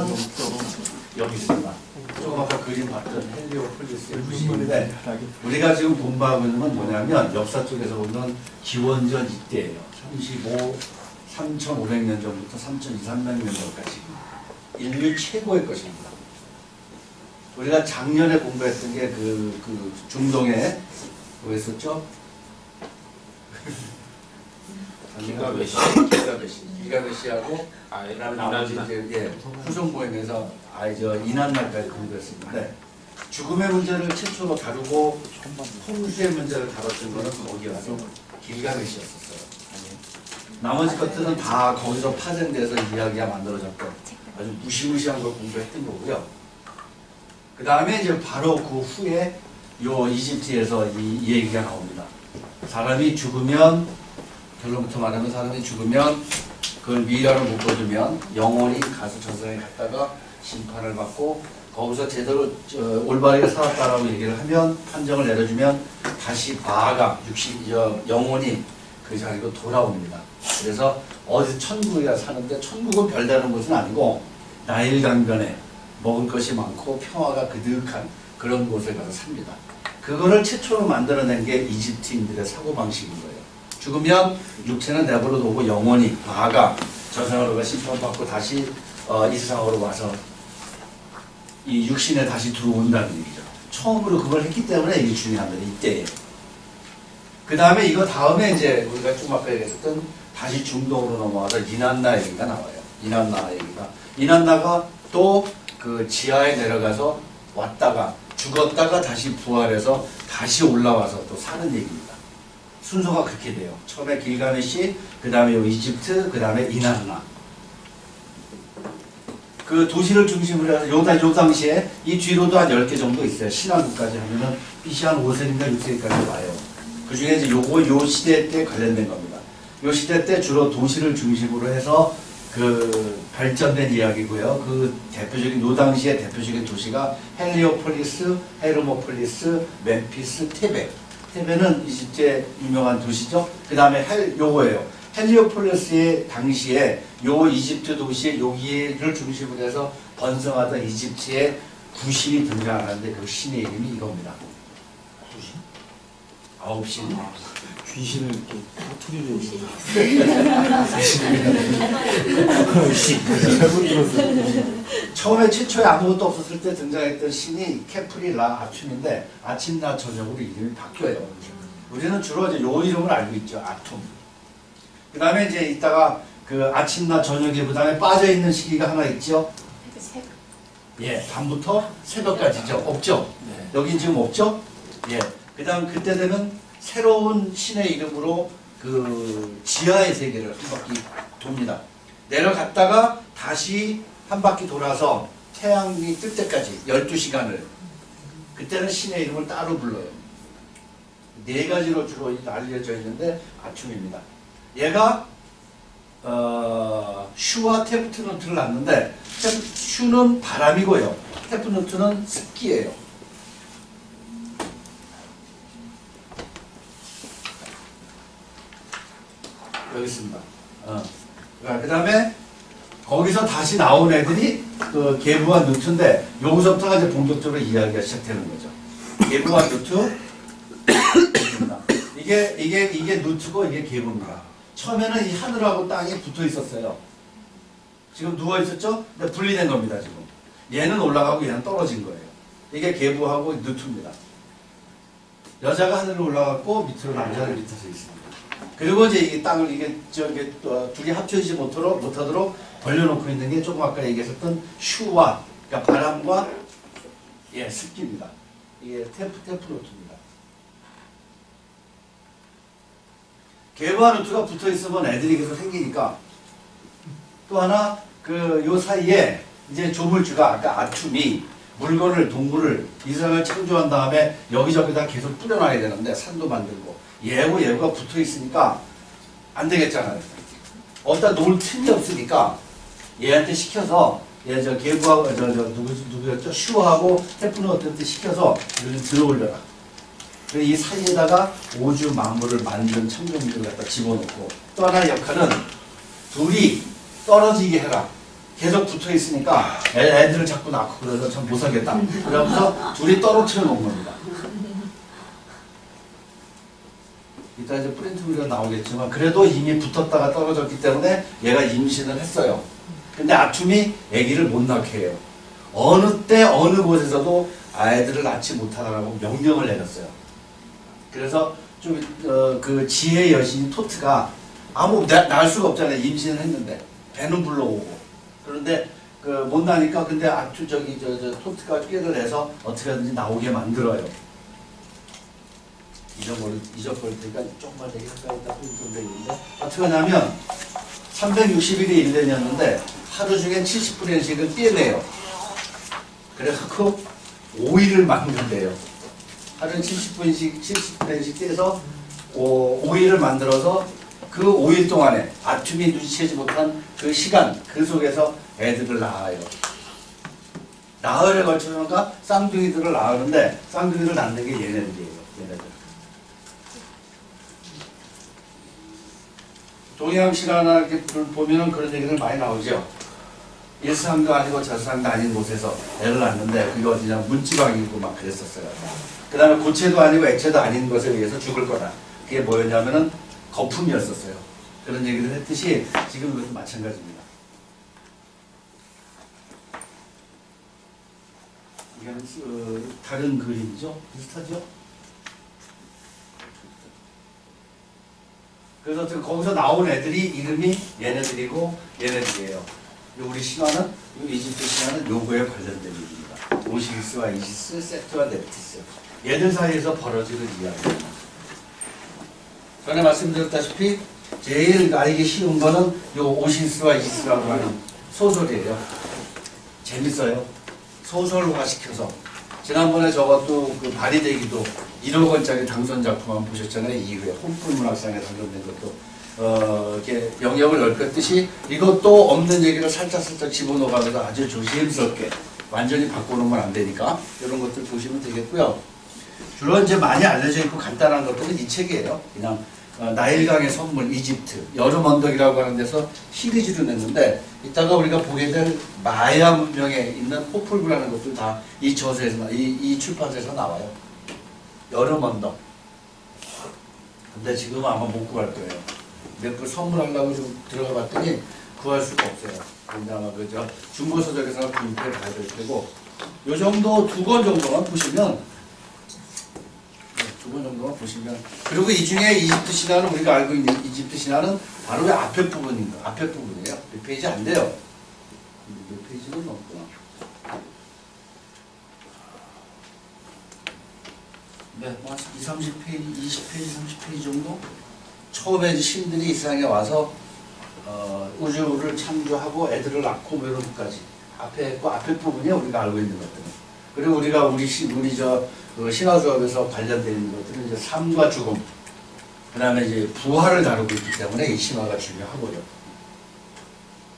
여기 있습니다. 조금 아까 그림 봤던 헬리오폴리스의 부심인데 우리가 지금 공부하고 있는 건 뭐냐면 역사 쪽에서 보면 기원전 이때예요. 3,500년 전부터 3,200년 전까지 인류 최고의 것입니다. 우리가 작년에 공부했던 게 그 중동에 뭐 했었죠? 기가베시하고 그다음에 나머지 이제 후속 모임에서 이난날까지 공부했었는데 죽음의 문제를 최초로 다루고 홍수의 문제를 다뤘던 거는 거기여서 길가메시였었어요. 나머지 것들은 다 거기서 파생돼서 이야기가 만들어졌던 아주 무시무시한 걸 공부했던 거고요. 그 다음에 이제 바로 그 후에 요 이집트에서 이 얘기가 나옵니다. 사람이 죽으면 결론부터 말하면 사람이 죽으면 그걸 미라로 묶어주면 영원히 가서 저승에 갔다가 심판을 받고 거기서 제대로 올바르게 살았다라고 얘기를 하면 판정을 내려주면 다시 바아가 영원히 그 자리로 돌아옵니다. 그래서 어디 천국에 사는데 천국은 별다른 곳은 아니고 나일 강변에 먹을 것이 많고 평화가 그득한 그런 곳에 가서 삽니다. 그거를 최초로 만들어낸 게 이집트인들의 사고방식인 거예요. 죽으면 육체는 내버려 두고 영원히 바아가 저승으로 가 심판받고 다시 이 세상으로 와서 이 육신에 다시 들어온다는 얘기죠. 처음으로 그걸 했기 때문에 이게 중요합니다. 이때에. 그 다음에 이거 다음에 이제 우리가 좀 아까 얘기했던 다시 중동으로 넘어와서 이난나 얘기가 나와요. 이난나 얘기가. 이난나가 또 그 지하에 내려가서 왔다가 죽었다가 다시 부활해서 다시 올라와서 또 사는 얘기입니다. 순서가 그렇게 돼요. 처음에 길가메시, 그 다음에 이집트, 그 다음에 이난나. 그 도시를 중심으로 해서 요 당시에 이 뒤로도 한 10개 정도 있어요. 신왕국까지 하면은 BC 한 5세기인가 6세기까지 와요. 그 중에 이제 요 시대 때 관련된 겁니다. 요 시대 때 주로 도시를 중심으로 해서 그 발전된 이야기고요. 그 대표적인 요 당시의 대표적인 도시가 헬리오폴리스, 헤르모폴리스, 멤피스, 테베. 테베는 이집트의 유명한 도시죠. 그 다음에 요거예요. 헬리오폴리스의 당시에 요 이집트 도시 여기를 중심으로 해서 번성하던 이집트의 구신이 등장하는데 그 신의 이름이 이겁니다. 구신? 9신. 귀신을 이렇게 터트리려 잘못 들었어요. 처음에 최초에 아무것도 없었을 때 등장했던 신이 케프리 라 아툼인데 아침 낮 저녁으로 이름이 바뀌어요. 우리는 주로 이제 요 이름을 알고 있죠. 아툼. 그 다음에 이제 이따가 그 아침 낮 저녁에 그 다음에 빠져 있는 시기가 하나 있죠. 예, 밤부터 새벽까지죠. 없죠. 여긴 지금 없죠. 예. 그 다음 그때 되면 새로운 신의 이름으로 그 지하의 세계를 한 바퀴 돕니다. 내려갔다가 다시 한 바퀴 돌아서 태양이 뜰 때까지 12시간을 그때는 신의 이름을 따로 불러요. 4가지로 주로 알려져 있는데 아툼입니다. 얘가 슈와 테프트누트를 낳는데 슈는 바람이고요. 테프누트는 습기예요. 여기 있습니다. 그 다음에 거기서 다시 나온 애들이 그 게부와 누트인데 여기서부터가 이제 본격적으로 이야기가 시작되는 거죠. 게부와 누트 이게 누트고 이게 게부입니다. 처음에는 이 하늘하고 땅이 붙어 있었어요. 지금 누워 있었죠? 근데 분리된 겁니다 지금. 얘는 올라가고 얘는 떨어진 거예요. 이게 계부하고 누투입니다. 여자가 하늘로 올라갔고 밑으로 남자는 밑에 서 있습니다. 그리고 이제 이 땅을 이게 저기 둘이 합쳐지지 못하도록 벌려놓고 있는 게 조금 아까 얘기했었던 슈와 그러니까 바람과 예 습기입니다. 이게 템프로트입니다. 계부와 누투가 붙어 있으면 애들이 계속 생기니까 또 하나 그 요 사이에 이제 조물주가 아까 아툼이 물건을 동물을 이상을 창조한 다음에 여기저기다 계속 뿌려놔야 되는데 산도 만들고 얘하고 붙어 있으니까 안 되겠잖아요. 어디다 놓을 틈이 없으니까 얘한테 시켜서 얘 저 계부하고 누구였죠? 슈하고 테프노트한테 시켜서 이걸 좀 들어올려라. 그래서 이 사이에다가 오주 만물을 만든 창조물을 갖다 집어넣고 또 하나의 역할은 둘이 떨어지게 해라. 계속 붙어 있으니까 애들을 자꾸 낳고 그래서 참 못 살겠다. 그러면서 둘이 떨어뜨려 놓은 겁니다. 이따 이제 프린트 우리가 나오겠지만 그래도 이미 붙었다가 떨어졌기 때문에 얘가 임신을 했어요. 근데 아툼이 아기를 못 낳게 해요. 어느 때 어느 곳에서도 아이들을 낳지 못하라고 명령을 내렸어요. 그래서 좀 그 지혜의 여신 토트가 아무 낳을 수가 없잖아요. 임신을 했는데 배는 불러오고 그런데 그 못 나니까 근데 아투 저 토트가 꾀를 내서 어떻게 하든지 나오게 만들어요. 잊어버릴 테니까 조금만 되게 가까이다 보이던데 있는데 어떻게 하냐면 360일이 1년이었는데 하루 중에 70분의식을 떼내요. 그래갖고 5일을 만든대요. 하루에 70분씩 떼서 5일을 만들어서 그 5일 동안에 아툼이 눈치채지 못한 그 시간 그 속에서 애들을 낳아요. 나흘에 걸쳐서가 쌍둥이들을 낳았는데 쌍둥이를 낳는 게 얘네들이에요. 얘네들. 동양 신화나 이렇게 보면은 그런 얘기들 많이 나오죠. 일상도 아니고 저상도 아닌 곳에서 애를 낳는데 그게 어디냐 문지방이고 막 그랬었어요. 그 다음에 고체도 아니고 액체도 아닌 것에 의해서 죽을 거다. 그게 뭐였냐면은 거품이었었어요. 그런 얘기를 했듯이 지금 이것도 마찬가지입니다. 이건 다른 그림이죠? 비슷하죠? 그래서 거기서 나온 애들이 이름이 얘네들이고 얘네들이에요. 우리 신화는 이집트 신화는 요거에 관련된 얘기입니다. 오시리스와 이시스, 세트와 넵티스. 얘들 사이에서 벌어지는 이야기입니다. 전에 말씀드렸다시피 제일 알기 쉬운 거는 요 오시리스와 이시스라고 하는 소설이에요. 재밌어요. 소설화시켜서. 지난번에 저것도 그 발휘되기도 1억 원짜리 당선 작품 한번 보셨잖아요. 이후에 홍콩문학상에 당선된 것도 이렇게 영역을 넓혔듯이 이것도 없는 얘기를 살짝 집어넣어가면서 아주 조심스럽게 완전히 바꿔놓으면 안 되니까 이런 것들 보시면 되겠고요. 주로 이제 많이 알려져 있고 간단한 것들은 이 책이에요. 그냥 나일강의 선물 이집트 여름 언덕이라고 하는 데서 시리즈로 냈는데 이따가 우리가 보게 될 마야 문명에 있는 포풀부라는 것도 다 이 저서에서 이 출판사에서 나와요. 여름 언덕. 근데 지금은 아마 못 구할 거예요. 근데 그걸 선물하려고 좀 들어가 봤더니 구할 수가 없어요. 근데 아마 그저 중고 서적에서 구입해 가야 될 테고 요 정도 2권 정도만 보시면 그리고 이 중에 이집트 신화는 우리가 알고 있는 이집트 신화는 바로 왜 앞에 부분인 거 앞에 부분이에요. 몇 페이지 안 돼요. 몇 페이지는 없구나. 네, 20, 30페이지, 20페이지, 30페이지 정도? 처음에 이제 신들이 이 세상에 와서 우주를 창조하고 애들을 낳고 뭐 이런 것까지 앞에 부분이 우리가 알고 있는 것들은. 그리고 우리가 우리 신화 수업에서 관련되어 있는 것들은 이제 삶과 죽음, 그 다음에 이제 부활을 다루고 있기 때문에 이 신화가 중요하고요.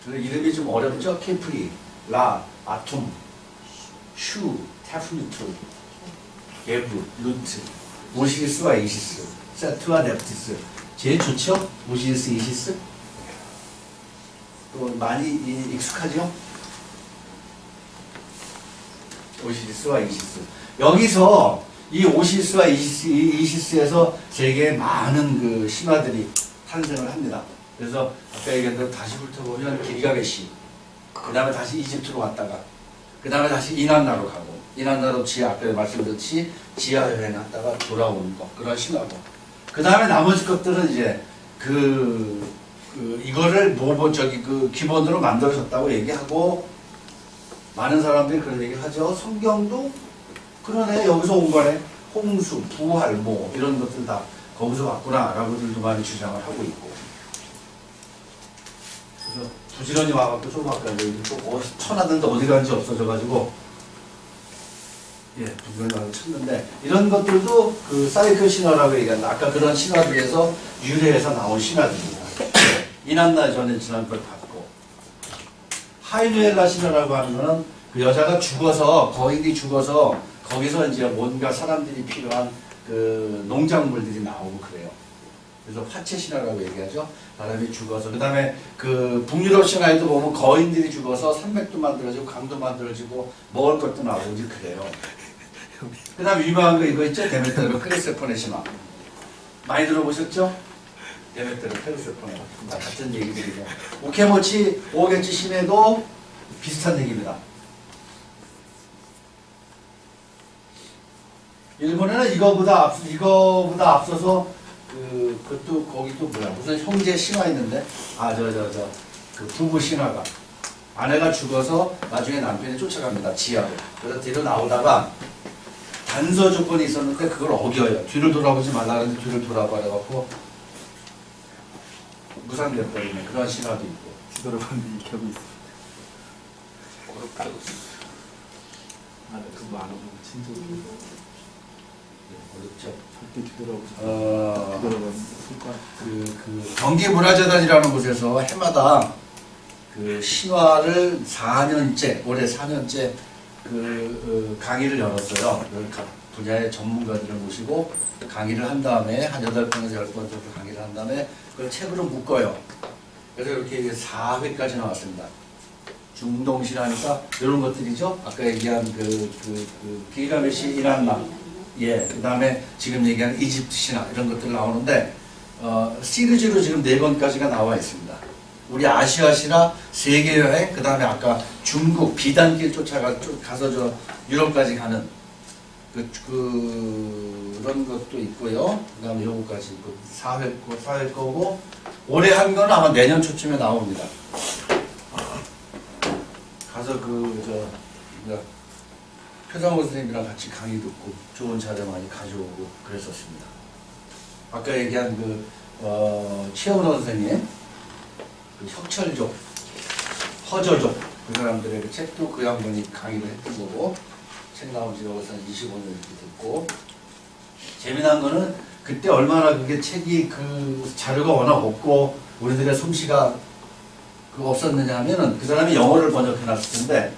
그 이름이 좀 어렵죠? 케프리, 라, 아툼, 슈, 테프누트, 게브, 루트, 오시리스와 이시스, 세트와 넵티스. 제일 좋죠? 오시리스, 이시스. 또 많이 익숙하죠? 오시리스와 이시스. 여기서 이 오시리스와 이시스에서 세계에 많은 그 신화들이 탄생을 합니다. 그래서 아까 얘기한 대로 다시 훑어보면 길가메시, 그 다음에 다시 이집트로 갔다가 그 다음에 다시 이난나로 가고 이난나로 아까 말씀드렸듯이 지하 여행했다가 돌아오는 거 그런 신화고 그 다음에 나머지 것들은 이제 이거를 기본으로 만들어졌다고 얘기하고 많은 사람들이 그런 얘기를 하죠. 성경도 그러네 여기서 온 거네. 홍수, 부활 뭐 이런 것들 다 거기서 왔구나 라고들도 많이 주장을 하고 있고 그래서 부지런히 와갖고 좀 아까 여기 또 쳐놨는데 어디 간지 없어져가지고 예 부지런히 와서 쳤는데 이런 것들도 그 사이클 신화라고 얘기한다. 아까 그런 신화들에서 유래해서 나온 신화들입니다. 이난나 전에 지난번에 봤고 하이누엘라 신화라고 하는 거는 그 여자가 죽어서 거인이 죽어서 거기서 이제 뭔가 사람들이 필요한 그 농작물들이 나오고 그래요. 그래서 화채 신화라고 얘기하죠. 사람이 죽어서 그 다음에 그 북유럽 신화에도 보면 거인들이 죽어서 산맥도 만들어지고 강도 만들어지고 먹을 것도 나오고 그래요. 그 다음에 유명한 거 이거 있죠. 데메테르 페르세포네 신화 많이 들어보셨죠? 데메테르 페르세포네 다 같은 얘기들이죠. 오케모치 오게치 신에도 비슷한 얘기입니다. 일본에는 이거보다 앞서서 그것도 거기 또 뭐야 무슨 형제 신화 있는데 그 부부 신화가 아내가 죽어서 나중에 남편이 쫓아갑니다. 지하로. 그래서 뒤로 나오다가 단서 조건이 있었는데 그걸 어겨요. 뒤를 돌아보지 말라 그러는데 뒤를 돌아봐갖고 무산돼버리는 그런 신화도 있고. 뒤돌아봤는데 이 겹이 있어. 어렵다고. 그거 안 하고 친구. 어렵죠. 절대 뒤돌아봤는데 손가락. 그 경기문화재단이라는 곳에서 해마다 그 신화를 4년째 올해 4년째 강의를 열었어요. 각 분야의 전문가들을 모시고 강의를 한 다음에 한 8번에서 10번 정도 강의를 한 다음에 그걸 책으로 묶어요. 그래서 이렇게 4회까지 나왔습니다. 중동신화니까 이런 것들이죠. 아까 얘기한 길가메시 이란나 예, 그 다음에 지금 얘기한 이집트 신화 이런 것들 나오는데 시리즈로 지금 4권까지가 나와 있습니다. 우리 아시아 신화 세계 여행, 그 다음에 아까 중국 비단길 가서 저 유럽까지 가는 그런 것도 있고요. 그 다음에 요거까지 있고 4회 거고 올해 한 건 아마 내년 초쯤에 나옵니다. 가서 표상호 선생님이랑 같이 강의 듣고 좋은 자료 많이 가져오고 그랬었습니다. 아까 얘기한 최은호 선생님, 혁철족, 허저족 그 사람들의 그 책도 그 양반이 강의를 했던 거고 책 나온 지가 벌써 25년 이렇게 됐고 재미난 거는 그때 얼마나 그게 책이 자료가 워낙 없고 우리들의 솜씨가 없었느냐 하면은 그 사람이 영어를 번역해 놨을 텐데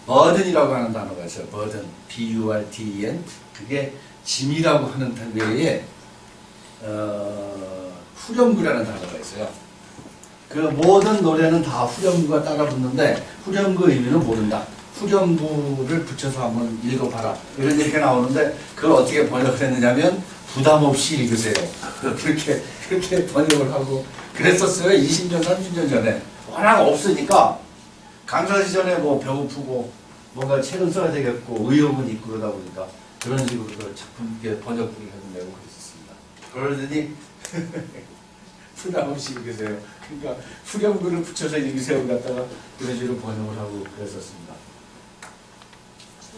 버든이라고 하는 단어가 있어요. 버든, B-U-R-D-E-N. 그게 짐이라고 하는 단어에 후렴구라는 단어가 있어요. 그 모든 노래는 다 후렴구가 따라 붙는데 후렴구 의미는 모른다. 후렴구를 붙여서 한번 읽어봐라. 이런 얘기가 나오는데 그걸 어떻게 번역을 했느냐면 부담 없이 읽으세요. 그렇게 번역을 하고 그랬었어요. 20년, 30년 전에. 워낙 없으니까 강사 시절에 뭐 배고프고 뭔가 책을 써야 되겠고 의욕은 있고 그러다 보니까 그런 식으로 작품 번역본을 해서 내고 그랬었습니다. 그러더니 부담 없이 읽으세요. 그러니까 후렴구를 붙여서 읽으세요 갖다가 그런 식으로 번역을 하고 그랬었습니다.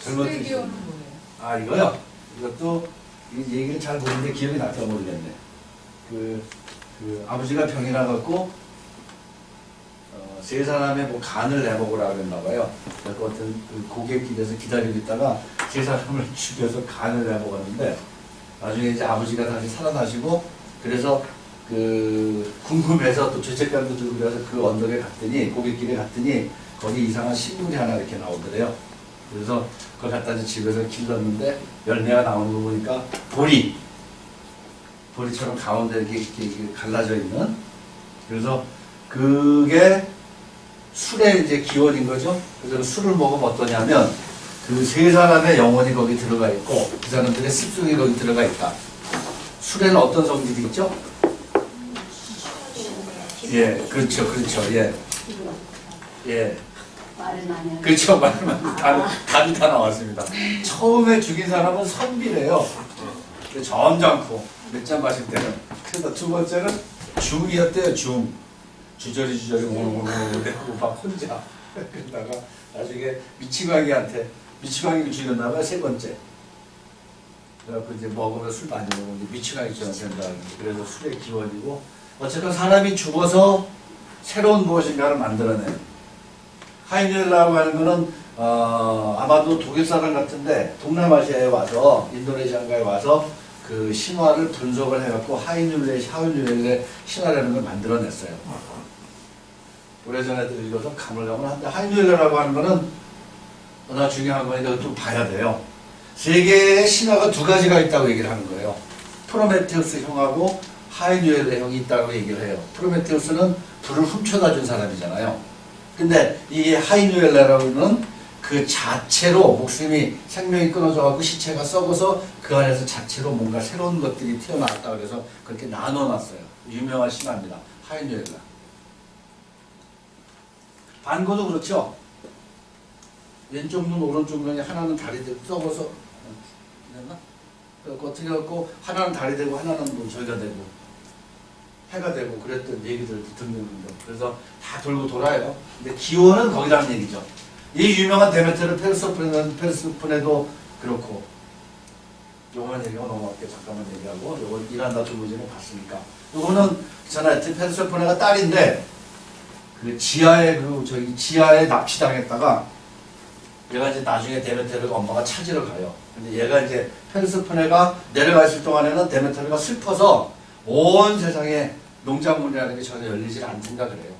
수레기어는 뭐예요? 아 이거요? 이것도 이 얘기를 잘 모르는데 기억이 날까 모르겠네. 아버지가 병이 나갖고 세 사람의 뭐 간을 내먹으라 그랬나 봐요. 그 어떤 고객길에서 기다리고 있다가 세 사람을 죽여서 간을 내먹었는데 나중에 이제 아버지가 다시 살아나시고 그래서 궁금해서 또 죄책감도 들고 그래서 그 언덕에 갔더니 고객길에 갔더니 거기 이상한 식물이 하나 이렇게 나오더래요. 그래서 그걸 갖다 이제 집에서 길렀는데 열매가 나오는 거 보니까 보리처럼 가운데 이렇게 갈라져 있는 그래서 그게 술의 이제 기원인 거죠. 그래서 술을 먹으면 어떠냐면 그 세 사람의 영혼이 거기 들어가 있고 그 사람들의 습속이 거기 들어가 있다. 술에는 어떤 성질이 있죠? 예, 그렇죠. 예. 말은 안 해요. 그렇죠. 말만 답이 다 나왔습니다. 처음에 죽인 사람은 선비래요. 근데 점잖고 몇 잔 마실 때는. 그래서 두 번째는 중이었대요. 중. 주저리 오글오글 대고 막 혼자. 그러다가 나중에 미치광이한테 미치광이를 죽였나 봐요. 세 번째. 그래갖고 이제 먹으면 술 많이 먹으면 미치광이 된다. 그래서 술에 기원이고 어쨌든 사람이 죽어서 새로운 무엇인가를 만들어내요. 하이뉴엘라고 하는 거는 아마도 독일 사람 같은데 동남아시아에 와서 인도네시아에 와서 그 신화를 분석을 해갖고 하이뉴엘의 신화라는 걸 만들어냈어요. 오래전에도 읽어서 가물가물한데 하이뉴엘라고 하는 거는 너나 중요한 거니까 좀 봐야 돼요. 세계의 신화가 두 가지가 있다고 얘기를 하는 거예요. 프로메테우스 형하고 하이뉴엘의 형이 있다고 얘기를 해요. 프로메테우스는 불을 훔쳐다 준 사람이잖아요. 근데 이 하이뉴엘라라고는 그 자체로 목숨이 생명이 끊어져가고 시체가 썩어서 그 안에서 자체로 뭔가 새로운 것들이 튀어나왔다 그래서 그렇게 나눠놨어요. 유명한 신화입니다. 하이뉴엘라. 반고도 그렇죠. 왼쪽 눈 오른쪽 눈이 하나는 다리 되고 썩어서 됐나? 어떻게 갖고 하나는 다리 되고 하나는 뭐 저기가 되고 해가 되고 그랬던 얘기들 듣는 거. 그래서 다 돌고 돌아요. 근데 기원은 거기라는 얘기죠. 이 유명한 데메테르 페르세포네도 그렇고. 요거만 얘기하고 넘어갈게요. 잠깐만 얘기하고 요건 이란다 두부지는 봤으니까. 요거는 있잖아요. 페르세포네가 딸인데 그 지하에 납치당했다가 얘가 이제 나중에 데메테르가 엄마가 찾으러 가요. 근데 얘가 이제 페르세포네가 내려가 있을 동안에는 데메테르가 슬퍼서 온 세상에 농작물이라는 게 전혀 열리질 않는다 그래요.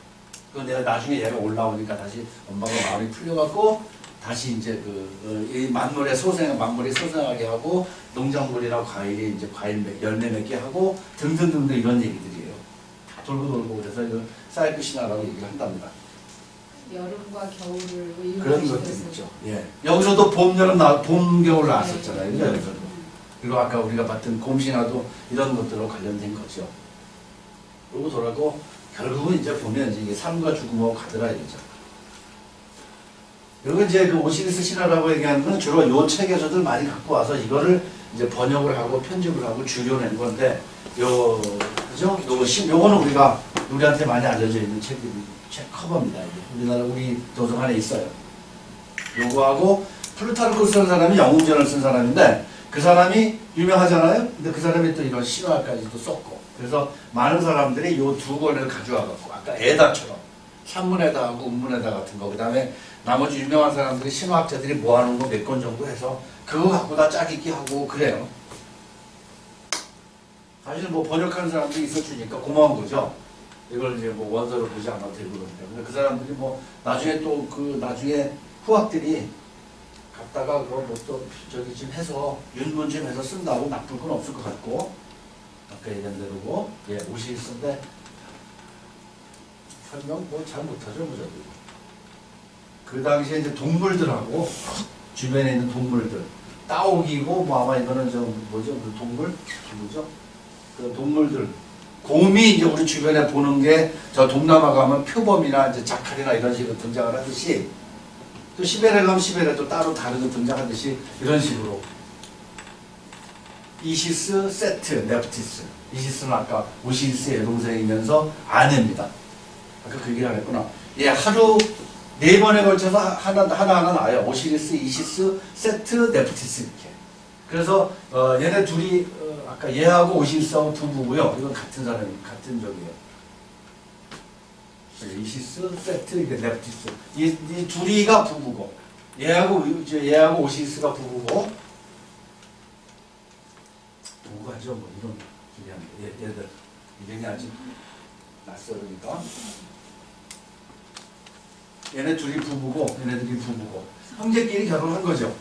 그 내가 나중에 얘가 올라오니까 다시 엄마가 마음이 풀려갖고 다시 이제 이 만물이 소생하게 하고 농작물이나 과일이 이제 열매 맺게 하고 등등등등 이런 얘기들이에요. 다 돌고 돌고 그래서 이거 사이클 신화라고 얘기를 한답니다. 여름과 겨울을 그런 것들 있죠. 예. 여기서도 봄, 여름, 봄, 겨울 나왔었잖아요. 네. 여기서도. 그리고 아까 우리가 봤던 곰신화도 이런 것들로 관련된 거죠. 그리고 돌아고 결국은 이제 보면 이제 이게 삶과 죽음하고 가더라 이거죠. 그리고 이제 그 오시리스 신화라고 얘기하는 건 주로 요 책에서들 많이 갖고 와서 이거를 이제 번역을 하고 편집을 하고 줄여낸 건데 그죠? 요거는 우리한테 많이 알려져 있는 책 커버입니다. 이게. 우리나라 우리 도서 안에 있어요. 요거하고 플루타르코스라는 사람이 영웅전을 쓴 사람인데 그 사람이 유명하잖아요. 근데 그 사람이 또 이런 신화까지도 썼고 그래서 많은 사람들이 요 두 권을 가져와갖고 아까 에다처럼 산문에다하고 운문에다 같은 거 그다음에 나머지 유명한 사람들이 신화학자들이 모아놓은 거 몇 권 정도 해서 그거 갖고 다 짜깁기 하고 그래요. 사실 뭐 번역하는 사람들이 있어주니까 고마운 거죠. 이걸 이제 뭐 원서를 보지 않아도 되고 그러는데 근데 그 사람들이 뭐 나중에 또 나중에 후학들이 갔다가 그거 뭐 또 저기 좀 해서 윤문 좀 해서 쓴다고 나쁠 건 없을 것 같고 아까 얘기한 대로고 예 오시리스인데 설명 뭐 잘 못하죠 뭐 저기 그 당시에 이제 동물들하고 주변에 있는 동물들 따오기고 뭐 아마 이거는 저 뭐죠 그 동물 누구죠 그 동물들 곰이 이제 우리 주변에 보는 게 저 동남아 가면 표범이나 이제 자칼이나 이런 식으로 등장을 하듯이 또 시베리아 가면 시베리아도 따로 다르게 등장하듯이 이런 식으로 이시스, 세트, 네프티스. 이시스는 아까 오시리스의 여동생이면서 아내입니다. 아까 그 얘기를 안 했구나. 예, 하루 4번에 걸쳐서 하나하나 나와요. 오시리스, 이시스, 세트, 네프티스 이렇게. 그래서 얘네 둘이 아까 얘하고 오시리스하고 부부고요. 이건 같은 같은 적이에요. 이시스, 세트, 이게 네프티스. 이 둘이가 부부고 얘하고 오시리스가 부부고 부부가죠. 뭐 이런 얘들 이름이 아직 낯설으니까 얘네 둘이 부부고 얘네들이 부부고 형제끼리 결혼한 거죠.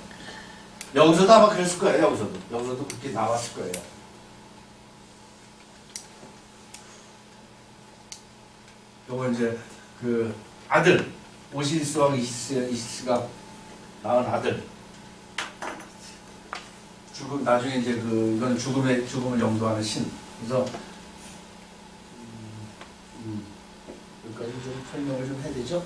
여기서도 아마 그랬을 거예요. 여기서도 그렇게 나왔을 거예요. 요거 이제 그 아들 오시리스와 이시스가 낳은 아들 나중에 이제 이건 죽음을 영도하는 신. 그래서 여기까지 좀 설명을 좀 해야 되죠.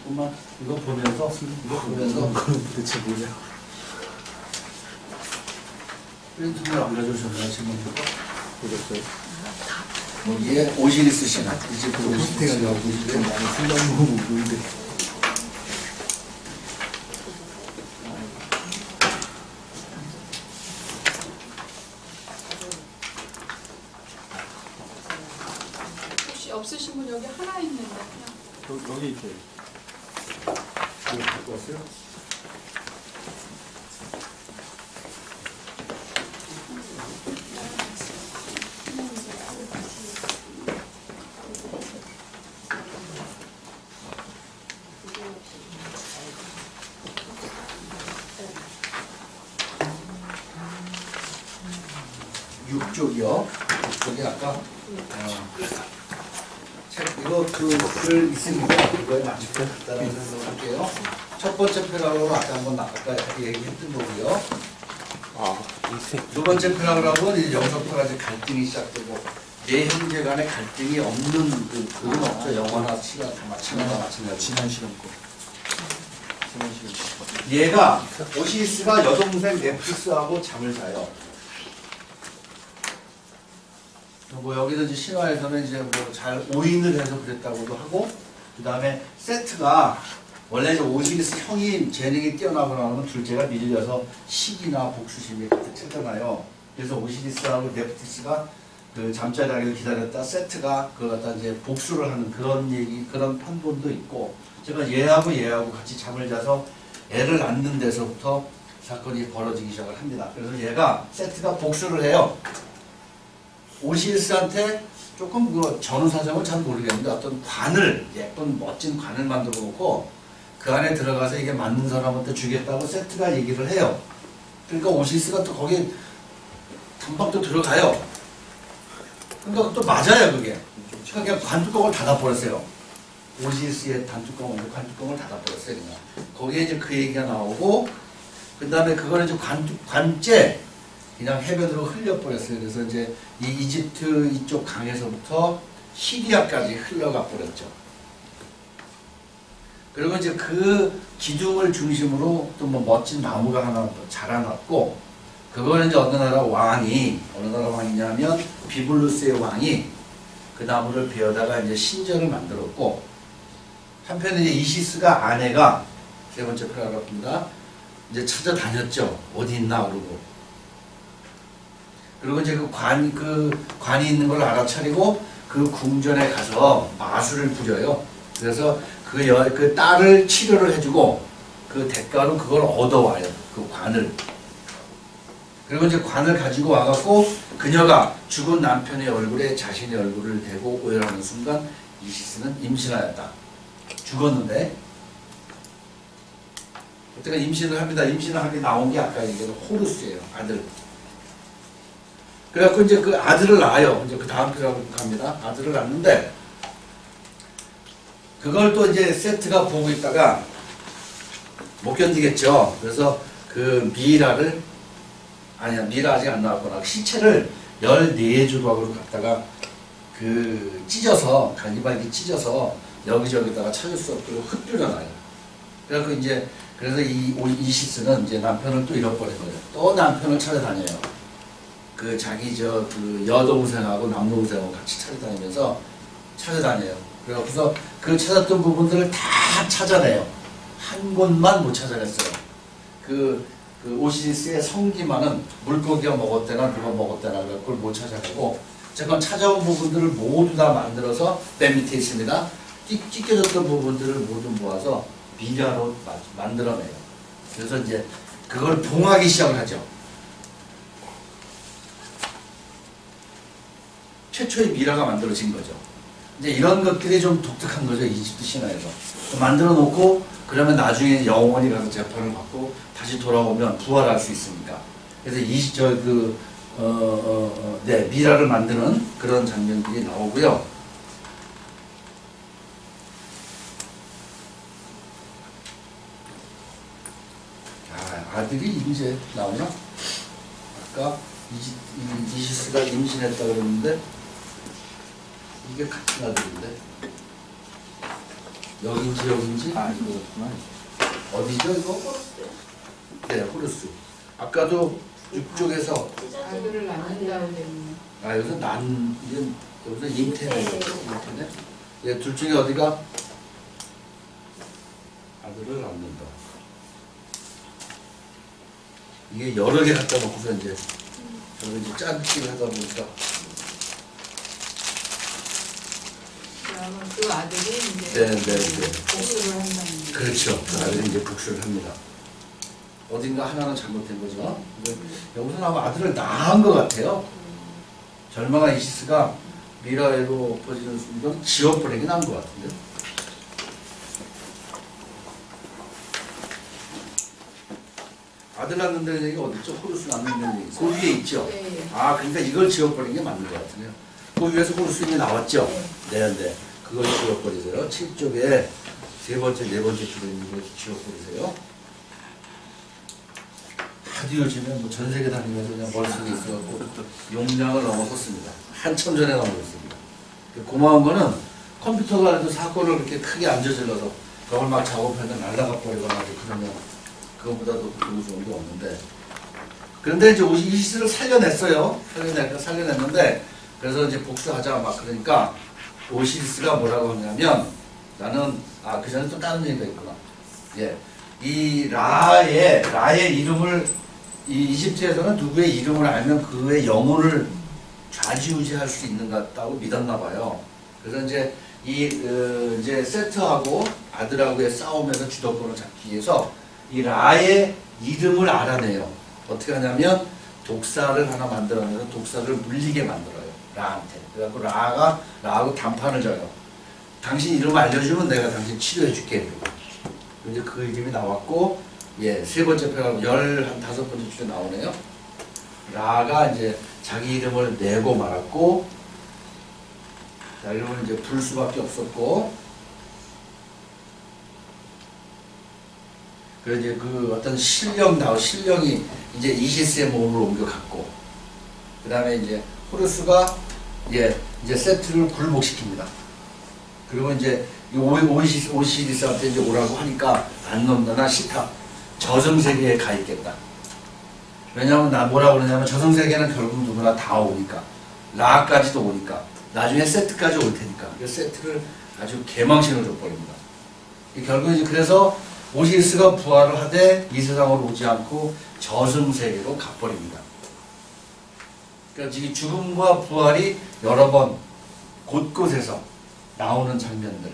조금만 이거 보면서 그건 도대체 뭐냐? 프린트를 안 가져오셨나요 지금? 보셨어요? 여기에 오시리스 신화 이제 그 오시리스 신화 보시고요. 많이 순간보고 보는데. 혹시 없으신 분 여기 하나 있는데 그냥 여기 있어요. 이거 갖고 왔어요? 육쪽이요 6쪽이 아까 책 이거 글 있습니다. 이거에 맞춰서 따라서 할게요. 첫 번째 패러그래프 아까 아까 얘기했던 거고요. 아, 두 번째 패러그래프는 이제 여기서부터 가지 갈등이 시작되고 내 형제 간의 갈등이 없는 그건 없죠. 영화나 시가 다 마찬가지. 지난 시간 거. 지난 시간 거. 얘가 오시리스가 여동생 네프스하고 잠을 자요. 뭐 여기도 이제 신화에서는 이제 뭐 잘 오인을 해서 그랬다고도 하고, 그 다음에 세트가 원래 이제 오시리스 형이 재능이 뛰어나고 나면 둘째가 밀려서 시기나 복수심이 가득 차잖아요. 그래서 오시리스하고 네프티스가 그 잠자리를 기다렸다 세트가 그걸 갖다 이제 복수를 하는 그런 얘기, 그런 판본도 있고, 제가 얘하고 같이 잠을 자서 애를 낳는 데서부터 사건이 벌어지기 시작을 합니다. 그래서 얘가 세트가 복수를 해요. 오시리스한테 조금 그 전후 사정은 잘 모르겠는데 어떤 관을, 예쁜 멋진 관을 만들어 놓고 그 안에 들어가서 이게 맞는 사람한테 주겠다고 세트가 얘기를 해요. 그러니까 오시리스가 또 거기 단박도 들어가요. 그러니까 또 맞아요, 그게. 그러니까 그냥 관뚜껑을 닫아버렸어요. 오시리스의 관뚜껑을 닫아버렸어요, 그냥. 거기에 이제 그 얘기가 나오고, 그 다음에 그거를 이제 관째 그냥 해변으로 흘려버렸어요. 그래서 이제 이 이집트 이쪽 강에서부터 시리아까지 흘러가 버렸죠. 그리고 이제 그 기둥을 중심으로 또 뭐 멋진 나무가 하나 또 자라났고, 그거는 이제 어느 나라 왕이냐면 비블루스의 왕이 그 나무를 베어다가 이제 신전을 만들었고, 한편에 이제 이시스가 아내가 세 번째 패러그래프입니다. 이제 찾아다녔죠. 어디 있나 그러고. 그리고 이제 그 관이 있는 걸 알아차리고 그 궁전에 가서 마술을 부려요. 그래서 그 딸을 치료를 해주고 그 대가로 그걸 얻어와요. 그 관을. 그리고 이제 관을 가지고 와갖고 그녀가 죽은 남편의 얼굴에 자신의 얼굴을 대고 오열하는 순간 이시스는 임신하였다. 죽었는데 그때가 임신을 합니다. 임신을 하게 나온 게 아까 얘기한 호루스예요. 아들. 그래갖고 이제 그 아들을 낳아요. 이제 그 다음 편으로 갑니다. 아들을 낳는데 그걸 또 이제 세트가 보고 있다가 못 견디겠죠. 그래서 그 미라 아직 안 나왔구나. 시체를 14조각으로 갖다가 그 찢어서 갈기발기 찢어서 여기저기다가 찾을 수 없도록 흩뿌려놔요. 그래서 이시스는 이제 남편을 또 잃어버린 거예요. 또 남편을 찾아다녀요. 그 자기 그 여동생하고 남동생하고 같이 찾아다녀요. 그래서 그 찾았던 부분들을 다 찾아내요. 한 곳만 못 찾아냈어요. 그 오시리스의 성기만은 물고기가 먹었대나 누가 먹었대나 그걸 못 찾아내고, 제가 찾아온 부분들을 모두 다 만들어서 맨 밑에 있습니다. 찢겨졌던 부분들을 모두 모아서 미라로 만들어내요. 그래서 이제 그걸 봉하기 시작을 하죠. 최초의 미라가 만들어진 거죠. 이제 이런 것들이 좀 독특한 거죠. 이집트 신화에서. 만들어 놓고 그러면 나중에 영원히 가서 재판을 받고 다시 돌아오면 부활할 수 있으니까. 그래서 미라를 만드는 그런 장면들이 나오고요. 아들이 이제 나오나? 아까 이시스가 임신했다 그랬는데 이게 같은 아들인데 여긴지 여긴지 아 이거였구나. 어디죠 이거? 네, 호루스. 아까도 육쪽에서 아들을 낳는다고 되는 여기서 여기서 잉태네. 잉태네. 예, 둘 중에 어디가 아들을 낳는다. 이게 여러 개 갖다 놓고서 이제 저는 이제 짠기를 하다 보니까 그러면 그 아들이 이제 네. 복수를 한다는 그렇죠. 그 아들이 이제 복수를 합니다. 어딘가 하나는 잘못된 거죠. 근데 여기서 아마 아들을 낳은 것 같아요. 절망한 이시스가 미라에로 퍼지는 순간 지워버리긴 한 것 같은데. 아들 낳는다는 얘기가 어딨죠? 호루스 낳는다는 얘기. 그 위에 있죠? 네. 그러니까 이걸 지워버린 게 맞는 것 같으네요. 그 위에서 호루스 이미 나왔죠? 네. 그걸 지워버리세요. 7쪽에 세 번째, 네 번째 줄에 있는 걸 지워버리세요. 하도 요즘에 뭐 전 세계 다니면서 그냥 머릿속에 있어갖고 용량을 넘어섰습니다. 한참 전에 넘어섰습니다. 고마운 거는 컴퓨터가 그래도 사건을 그렇게 크게 안 저질러서 그걸 막 작업해서 날라가 버리거나 그러면 그것보다도 좋은 게 없는데, 그런데 이제 이시스를 살려냈어요. 살려냈는데 그래서 이제 복수하자 막 그러니까 오시리스가 뭐라고 하냐면 나는 그 전에 또 다른 얘기가 있구나. 예, 이 라의 이름을 이 이집트에서는 누구의 이름을 알면 그의 영혼을 좌지우지할 수 있는 것 같다고 믿었나 봐요. 그래서 이제 이제 세트하고 아들하고의 싸움에서 주도권을 잡기 위해서 이 라의 이름을 알아내요. 어떻게 하냐면 독사를 하나 만들어내서 독사를 물리게 만들어요. 라한테. 그래갖고 라하고 단판을 져요. 당신 이름 알려주면 내가 당신 치료해줄게. 이제 그 이름이 나왔고, 예, 세 번째 페라고 15번째 줄에 나오네요. 라가 이제 자기 이름을 내고 말았고, 자, 이러면 이제 불 수밖에 없었고, 그래서 이제 그 어떤 신령이 이제 이시스의 몸으로 옮겨갔고, 그 다음에 이제 호루스가 이제 세트를 굴복시킵니다. 그리고 이제 오시리스한테 이제 오라고 하니까 안 논다, 나 싫다. 저승세계에 가 있겠다. 왜냐하면 나 뭐라 그러냐면 저승세계는 결국 누구나 다 오니까, 라까지도 오니까, 나중에 세트까지 올 테니까. 그래서 세트를 아주 개망신을 줘버립니다. 결국 이제 그래서 오시리스가 부활을 하되 이 세상으로 오지 않고 저승세계로 가버립니다. 그러니까 지금 죽음과 부활이 여러 번 곳곳에서 나오는 장면들,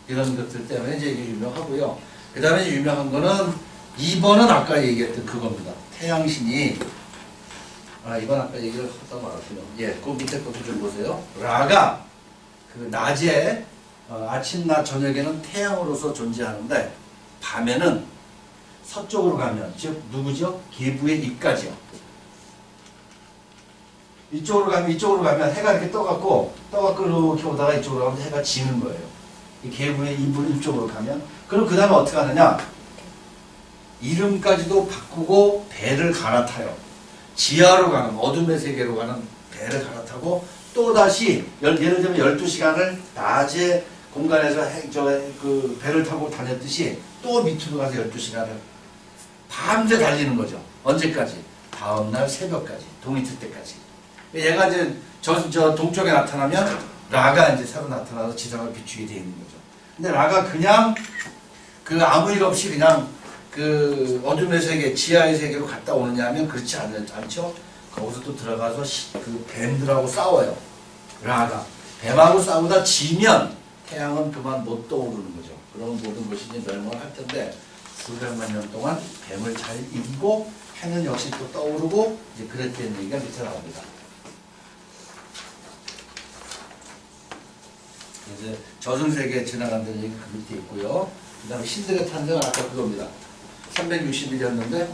이런 것들 때문에 이제 이게 유명하고요. 그 다음에 유명한 거는 2번은 아까 얘기했던 그겁니다. 태양신이, 이건 아까 얘기를 하다 말았군요. 예, 그 밑에 것도 좀 보세요. 라가 그 낮에 아침, 낮, 저녁에는 태양으로서 존재하는데 밤에는 서쪽으로 가면, 즉 누구죠? 계부의 입까지요. 이쪽으로 가면 해가 이렇게 떠갖고 이렇게 오다가 이쪽으로 가면 해가 지는 거예요. 이 계부의 입쪽으로 가면. 그럼 그 다음에 어떻게 하느냐? 이름까지도 바꾸고 배를 갈아타요. 지하로 가는, 어둠의 세계로 가는 배를 갈아타고 또다시 예를 들면 12시간을 낮에 공간에서 그 배를 타고 다녔듯이 또 밑으로 가서 12시간을 밤새 달리는 거죠. 언제까지? 다음날 새벽까지, 동이 틀 때까지. 얘가 이제 저 동쪽에 나타나면 라가 이제 새로 나타나서 지상을 비추게 되어 있는 거죠. 근데 라가 그냥 그 아무 일 없이 그냥 그 어둠의 세계, 지하의 세계로 갔다 오느냐 하면 그렇지 않죠. 거기서 또 들어가서 그 뱀들하고 싸워요. 라가. 뱀하고 싸우다 지면 태양은 그만 못 떠오르는 거죠. 그런 모든 것이 이제 멸망을 할 텐데 수백만 년 동안 뱀을 잘 이기고 해는 역시 또 떠오르고 이제 그랬다는 얘기가 밑에 나옵니다. 이제 저승세계에 지나간다는 얘기 그 밑에 있고요. 그 다음에 신들의 탄생은 아까 그겁니다. 360일이었는데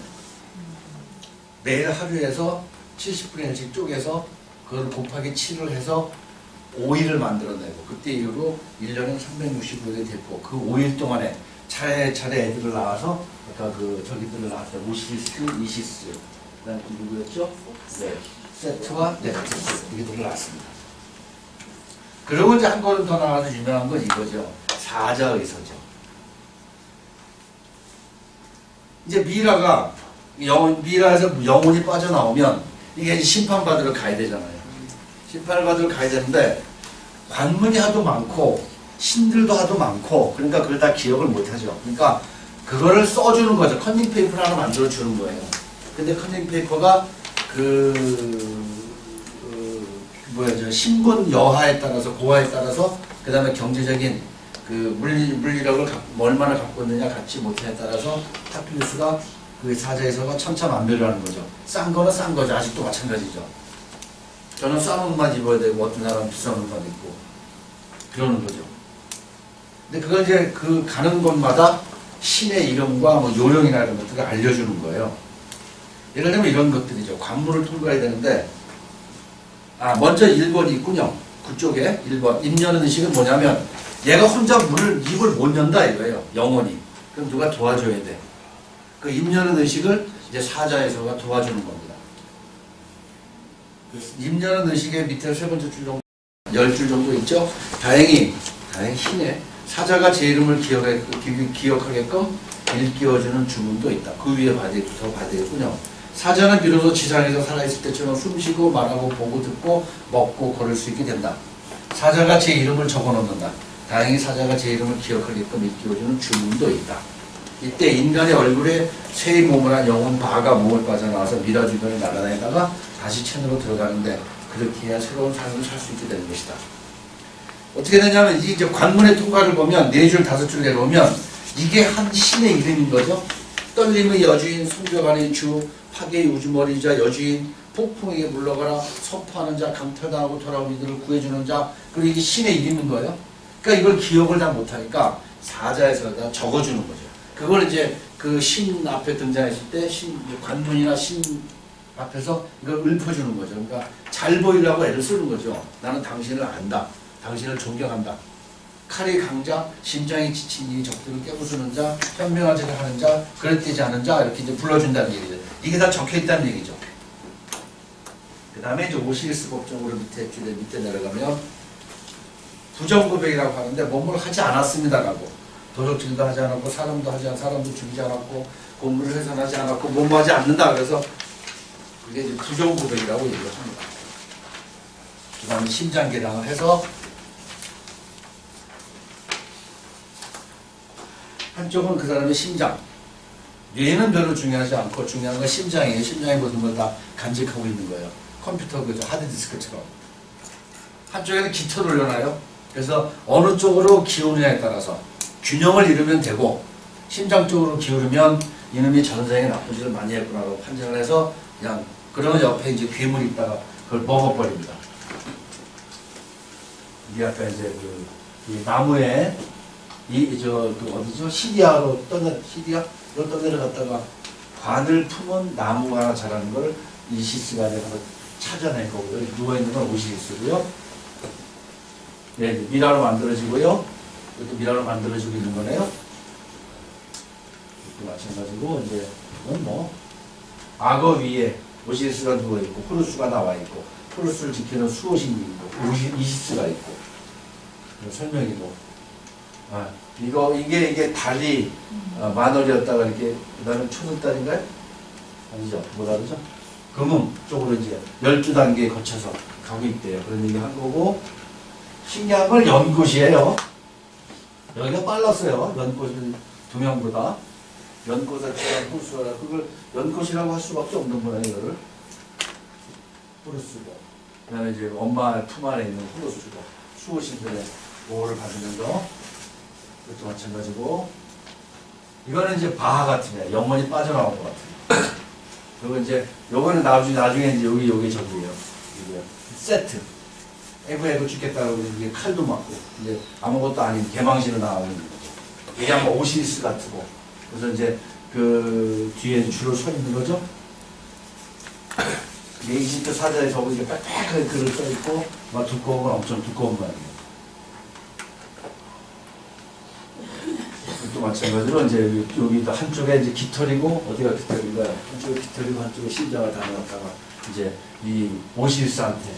매일 하루에서 70분의 1씩 쪼개서 그걸 곱하기 7을 해서 5일을 만들어내고 그때 이후로 1년은 365일이 됐고 그 5일 동안에 차례차례 애들을 낳아서 아까 그 저기들을 낳았어요. 오시리스, 이시스, 그 다음에 누구였죠? 네, 세트와 네프티스 이들을 낳았습니다. 그리고 이제 한 걸음 더 나가서 유명한 건 이거죠. 사자의서죠. 이제 미라에서 영혼이 빠져나오면 이게 이제 심판받으러 가야 되잖아요. 심판을 받으러 가야 되는데 관문이 하도 많고 신들도 하도 많고 그러니까 그걸 다 기억을 못하죠. 그러니까 그거를 써주는 거죠. 컨닝 페이퍼를 하나 만들어 주는 거예요. 근데 컨닝 페이퍼가 신분 여하에 따라서 고하에 따라서 그 다음에 경제적인 그 물리력을 얼마나 갖고 있느냐 갖지 못해에 따라서 타필루스가 그 사자에서가 천차만별이라는 거죠. 싼 거는 싼 거죠. 아직도 마찬가지죠. 저는 싼 옷만 입어야 되고 어떤 사람은 비싼 옷만 입고 그러는 거죠. 근데 그걸 이제 그 가는 곳마다 신의 이름과 뭐 요령이나 이런 것들을 알려주는 거예요. 예를 들면 이런 것들이죠. 관문을 통과해야 되는데 먼저 1번이 있군요. 그쪽에 1번 입 여는 의식은 뭐냐면 얘가 혼자 입을 못 연다 이거예요. 영원히. 그럼 누가 도와줘야 돼. 그 입 여는 의식을 이제 사자에서가 도와주는 겁니다. 입 여는 의식의 밑에 세 번째 줄 정도 10줄 정도 있죠. 다행히 희네. 사자가 제 이름을 기억하게끔 일깨워주는 주문도 있다. 그 위에 더 봐야 되겠군요. 사자는 비로소 지상에서 살아있을 때처럼 숨쉬고 말하고 보고 듣고 먹고 걸을 수 있게 된다. 사자가 제 이름을 적어놓는다. 다행히 사자가 제 이름을 기억하게끔 일깨워주는 주문도 있다. 이때 인간의 얼굴에 새의 몸을 한 영혼 바가 몸을 빠져나와서 미라 주변을 날아다니다가 다시 채널로 들어가는데 그렇게 해야 새로운 삶을 살 수 있게 되는 것이다. 어떻게 되냐면 이제 관문의 통과를 보면 4줄 5줄 내려오면 이게 한 신의 이름인 거죠. 떨림의 여주인, 성벽안의 주, 파괴의 우주머리자 여주인, 폭풍에게 물러가라, 선포하는 자, 강탈당하고 돌아온 이들을 구해주는 자, 그리고 이게 신의 이름인 거예요. 그러니까 이걸 기억을 다 못하니까 사자에서 다 적어주는 거죠. 그걸 이제 그 신 앞에 등장했을 때 관문이나 신 앞에서 이걸 읊어주는 거죠. 그러니까 잘 보이려고 애를 쓰는 거죠. 나는 당신을 안다. 당신을 존경한다. 칼이 강자, 심장이 지친 이 적들을 깨부수는 자, 현명하지를 하는 자, 그릇되지 않은 자 이렇게 이제 불러준다는 얘기죠. 이게 다 적혀있다는 얘기죠. 그 다음에 이제 오시리스 법정으로 밑에 내려가면 부정고백이라고 하는데 뭔가를 하지 않았습니다라고 도적질도 하지 않았고 사람도 죽이지 않았고 공물을 훼손하지 않았고 뭐뭐 하지 않는다. 그래서 그게 이제 부정고백이라고 얘기를 합니다. 그 다음에 심장계량을 해서 한쪽은 그 사람의 심장, 뇌는 별로 중요하지 않고 중요한 건 심장이에요. 심장의 모든 걸 다 간직하고 있는 거예요. 컴퓨터 그죠 하드디스크처럼. 한쪽에는 깃털을 올려놔요. 그래서 어느 쪽으로 기울느냐에 따라서 균형을 이루면 되고 심장 쪽으로 기울으면 이놈이 전생에 나쁜 짓을 많이 했구나라고 판정을 해서 그냥 그러면 옆에 이제 괴물이 있다가 그걸 먹어버립니다. 이 앞에 이제 이 나무에 어디죠? 시리아로 떠내려갔다가 관을 품은 나무가 하나 자라는 걸 이시스가 이제 한번 찾아낸 거고요. 누워있는 건 오시리스고요. 네, 미라로 만들어지고요. 이것도 미라로 만들어지고 있는 거네요. 이것도 마찬가지고, 이제, 이건 뭐, 악어 위에 오시리스가 누워있고, 호루스가 나와있고, 호루스를 지키는 수호신이 있고, 이시스가 있고, 설명이고, 이게 달이 만월이었다가 이렇게 그다음에 초승달인가요? 아니죠. 뭐 다르죠? 금음 쪽으로 이제 12단계 거쳐서 가고 있대요. 그런 얘기 한 거고 신기한 건 연꽃이에요. 여기가 빨랐어요. 연꽃은 두 명보다 연꽃을 제가 호수라 그걸 연꽃이라고 할 수밖에 없는 거예요. 이거를 호루스고 그다음에 이제 엄마 품 안에 있는 호루스고 수호신들의 보호를 받으면서 이것도 마찬가지고 이거는 이제 바하 같은 영혼이 빠져나온 것 같아요. 그리고 이제 요거는 나중에 이제 여기 저기예요. 이게 세트. 에구 죽겠다고 이게 칼도 맞고 이제 아무것도 아닌 개망신으로 나오는 거죠. 이게 아마 오시리스 같고 그래서 이제 그 뒤에 줄을 서 있는 거죠. 이게 이집트 사자에 저거 이게 빽빽하게 글을 써 있고 막 두꺼운 건 엄청 두꺼운 거예요. 또 마찬가지로 이제 여기도 한쪽에 이제 깃털이고 어디가 깃털인가요? 한쪽에 깃털이고 한쪽에 심장을 달아놨다가 이제 이 오시리스한테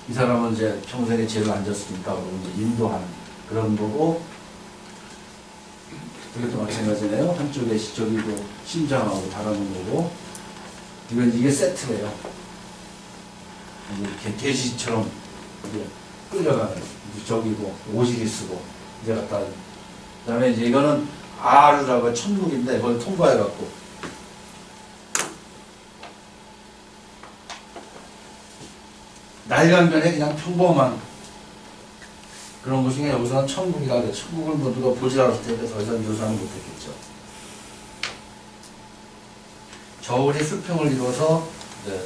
이 사람은 이제 평생에 죄를 안 졌으니까 그러고 이제 인도하는 그런 거고 이것도 마찬가지네요. 한쪽에 저기도 심장하고 달아놓은 거고, 이게 세트래요. 이렇게 돼지처럼 이제 끌려가는 저기고 오시리스고 이제 갖다. 그다음에 이제 이거는 아르라고 천국인데 그걸 통과해갖고 날강변에 그냥 평범한 그런 곳 중에 여기서는 천국이라 그래. 천국을 모두가 보지 않았을 테니까 더 이상 묘사는 못했겠죠. 저울이 수평을 이루어서 네.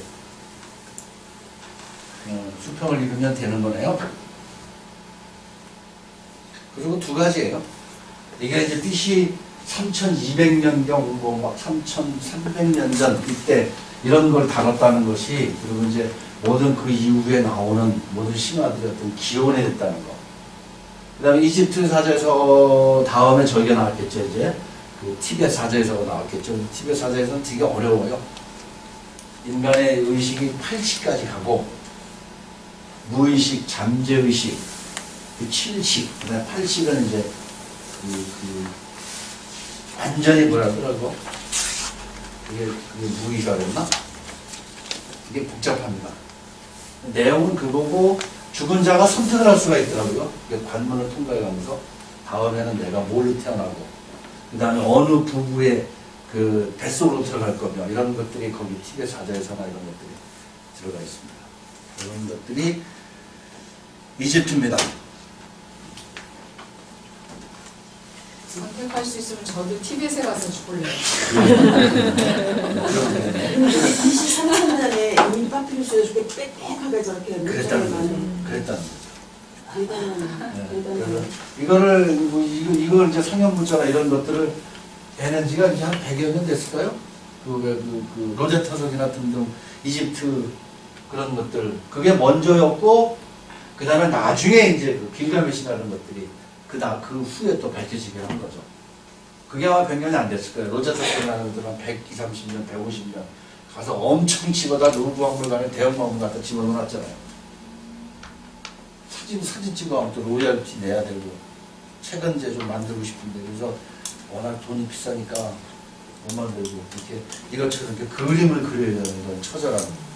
수평을 이루면 되는 거네요. 그리고 두 가지예요. 이게 이제 BC 3200년경, 막 3300년 전 이때 이런 걸 다뤘다는 것이, 그리고 이제 모든 그 이후에 나오는 모든 신화들이 어떤 기원이 됐다는 거. 그 다음에 이집트 사제에서 다음에 저기가 나왔겠죠. 이제 그 티벳 사제에서가 나왔겠죠. 티벳 사제에서는 되게 어려워요. 인간의 의식이 8시까지 가고 무의식, 잠재의식, 그 7식, 그 다음에 8식은 이제 완전히 뭐라더라고? 그게 무의가 그랬나? 이게 복잡합니다. 내용은 그거고, 죽은 자가 선택을 할 수가 있더라고요. 관문을 통과해가면서 다음에는 내가 뭘로 태어나고, 그 다음에 어느 부부의 그 뱃속으로 들어갈 거며, 이런 것들이 거기 티벳 사자에서나 이런 것들이 들어가 있습니다. 이런 것들이 이집트입니다. 선택할 수 있으면 저도 티벳에 가서 죽을래요. BC 3000년에 이미 파피루스에 저렇게 빽빽하게 저렇게 그랬다는 거죠. 많은 그랬다는 거죠. 대단한 이거를 뭐 이걸 이제 상형 문자나 이런 것들을 해낸 지가 이제 한 100여 년 됐을까요? 그 로제타석이나 등등 이집트 그런 것들, 그게 먼저였고, 그 다음에 나중에 이제 그 길가메시라는 것들이 그 후에 또 밝혀지게 한 거죠. 그게 아마 100년이 안 됐을 거예요. 로제타석이라는 것들은 120, 30년, 150년 가서 엄청 집어다 루브박물관에 대형박물관 갖다 집어넣어놨잖아요. 사진 찍어가면 또 로열티 내야 되고, 책은 이제 좀 만들고 싶은데, 그래서 워낙 돈이 비싸니까 못 만들고, 이렇게 이것처럼 이렇게 그림을 그려야 되는 건 처절한.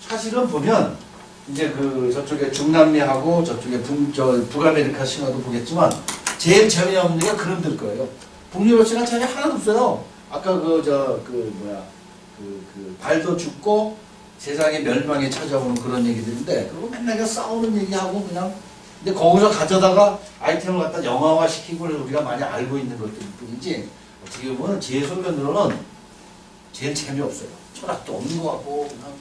사실은 보면, 이제 저쪽에 중남미하고 저쪽에 북아메리카 신화도 보겠지만, 제일 재미없는 게 그림들 거예요. 북유럽 신화 재미 하나도 없어요. 아까 발도 죽고, 세상의 멸망에 찾아오는 그런 얘기들인데, 그거 맨날 그냥 싸우는 얘기하고 그냥, 근데 거기서 가져다가 아이템을 갖다 영화화 시키고 우리가 많이 알고 있는 것들 뿐이지, 어떻게 보면 제 소견으로는 제일 재미없어요. 철학도 없는 것 같고, 그냥.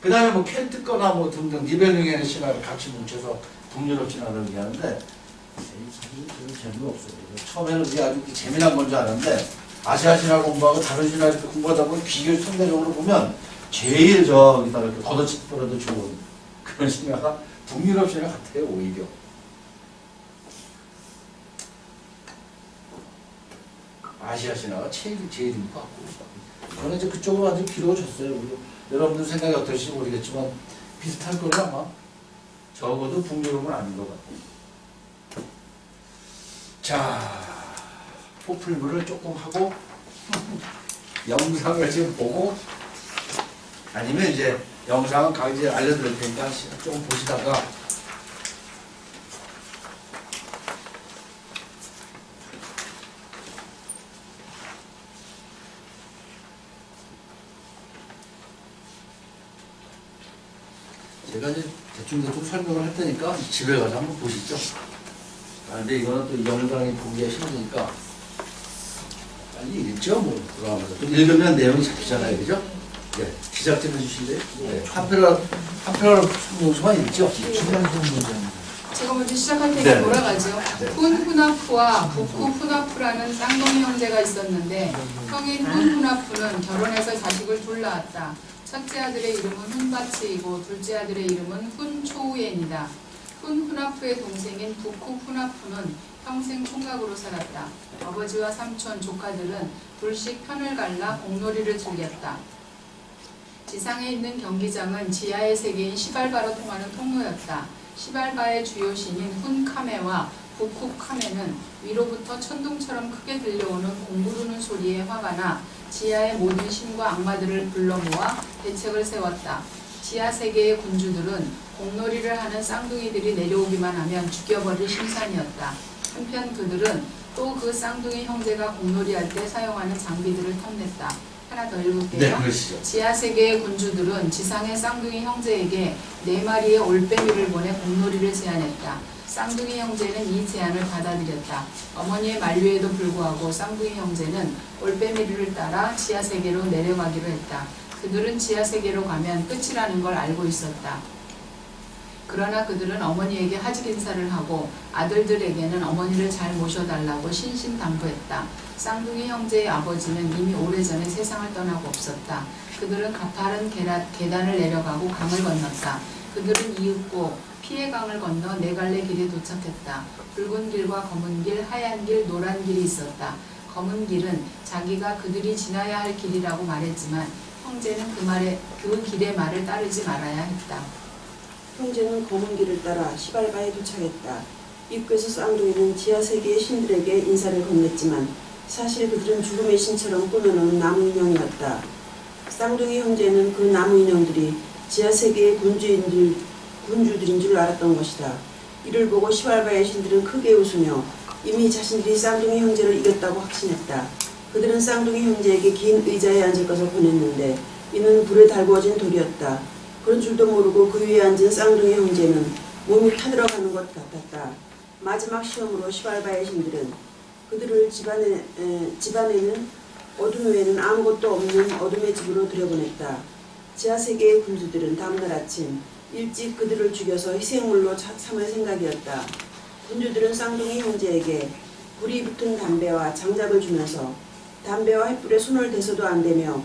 그 다음에 뭐 켈트 거나 뭐 등등 니벨링의 신화를 같이 뭉쳐서 북유럽 신화를 얘기하는데, 사실 별로 재미가 없어요. 처음에는 그게 아주 재미난 건 줄 알았는데, 아시아 신화 공부하고 다른 신화 이렇게 공부하다 보면 비교 상대적으로 보면 제일 저기다 이렇게 걷어치더라도 좋은 그런 신화가 북유럽 신화 같아요, 오히려. 아시아 신화가 제일인 것 같고. 저는 이제 그쪽으로 아주 기록을 줬어요. 여러분들 생각이 어떨지 모르겠지만 비슷할 거예요, 아마. 적어도 북유럽은 아닌 것 같고. 자. 포플물을 조금 하고 영상을 지금 보고, 아니면 이제 영상은 강의에 알려드릴 테니까 조금 보시다가 제가 이제 대충 설명을 할 테니까 집에 가서 한번 보시죠. 근데 이거는 또 영상이 보기가 힘드니까 빨리 읽죠, 뭐. 그러면서 또 읽으면 내용이 잡히잖아요, 그죠? 네, 시작 좀 해주실래요? 네. 한 페라그라프 성명서만 읽죠? 제가 먼저 시작할 테니까 네. 돌아가죠. 네. 훈후나프와 북후 후나프라는 쌍둥이 형제가 있었는데, 형인 훈후나프는 결혼해서 자식을 둘 낳았다. 첫째 아들의 이름은 훈바츠이고 둘째 아들의 이름은 훈초우엔이다. 훈후나프의 동생인 북후 후나프는 평생 총각으로 살았다. 아버지와 삼촌, 조카들은 둘씩 편을 갈라 공놀이를 즐겼다. 지상에 있는 경기장은 지하의 세계인 시발바로 통하는 통로였다. 시발바의 주요 신인 훈카메와 북후카메는 위로부터 천둥처럼 크게 들려오는 공부르는 소리에 화가 나 지하의 모든 신과 악마들을 불러 모아 대책을 세웠다. 지하 세계의 군주들은 공놀이를 하는 쌍둥이들이 내려오기만 하면 죽여버릴 심산이었다. 한편 그들은 또 그 쌍둥이 형제가 공놀이할 때 사용하는 장비들을 탐냈다. 하나 더 읽을게요. 네, 그러시죠. 지하 세계의 군주들은 지상의 쌍둥이 형제에게 4마리의 올빼미를 보내 공놀이를 제안했다. 쌍둥이 형제는 이 제안을 받아들였다. 어머니의 만류에도 불구하고 쌍둥이 형제는 올빼미를 따라 지하 세계로 내려가기로 했다. 그들은 지하 세계로 가면 끝이라는 걸 알고 있었다. 그러나 그들은 어머니에게 하직 인사를 하고 아들들에게는 어머니를 잘 모셔달라고 신신당부했다. 쌍둥이 형제의 아버지는 이미 오래전에 세상을 떠나고 없었다. 그들은 가파른 계단을 내려가고 강을 건넜다. 그들은 이윽고 피해 강을 건너 4갈래 길에 도착했다. 붉은 길과 검은 길, 하얀 길, 노란 길이 있었다. 검은 길은 자기가 그들이 지나야 할 길이라고 말했지만 형제는 그 길의 말을 따르지 말아야 했다. 형제는 검은 길을 따라 시발바에 도착했다. 입구에서 쌍둥이는 지하세계의 신들에게 인사를 건넸지만 사실 그들은 죽음의 신처럼 꾸며놓은 나무 인형이었다. 쌍둥이 형제는 그 나무 인형들이 지하세계의 군주들인 줄 알았던 것이다. 이를 보고 시발바의 신들은 크게 웃으며 이미 자신들이 쌍둥이 형제를 이겼다고 확신했다. 그들은 쌍둥이 형제에게 긴 의자에 앉을 것을 보냈는데 이는 불에 달구어진 돌이었다. 그런 줄도 모르고 그 위에 앉은 쌍둥이 형제는 몸이 타들어가는 것 같았다. 마지막 시험으로 시발바의 신들은 그들을 집안에는 어둠 외에는 아무것도 없는 어둠의 집으로 들여보냈다. 지하세계의 군주들은 다음날 아침 일찍 그들을 죽여서 희생물로 삼을 생각이었다. 군주들은 쌍둥이 형제에게 불이 붙은 담배와 장작을 주면서 담배와 횃불에 손을 대서도 안 되며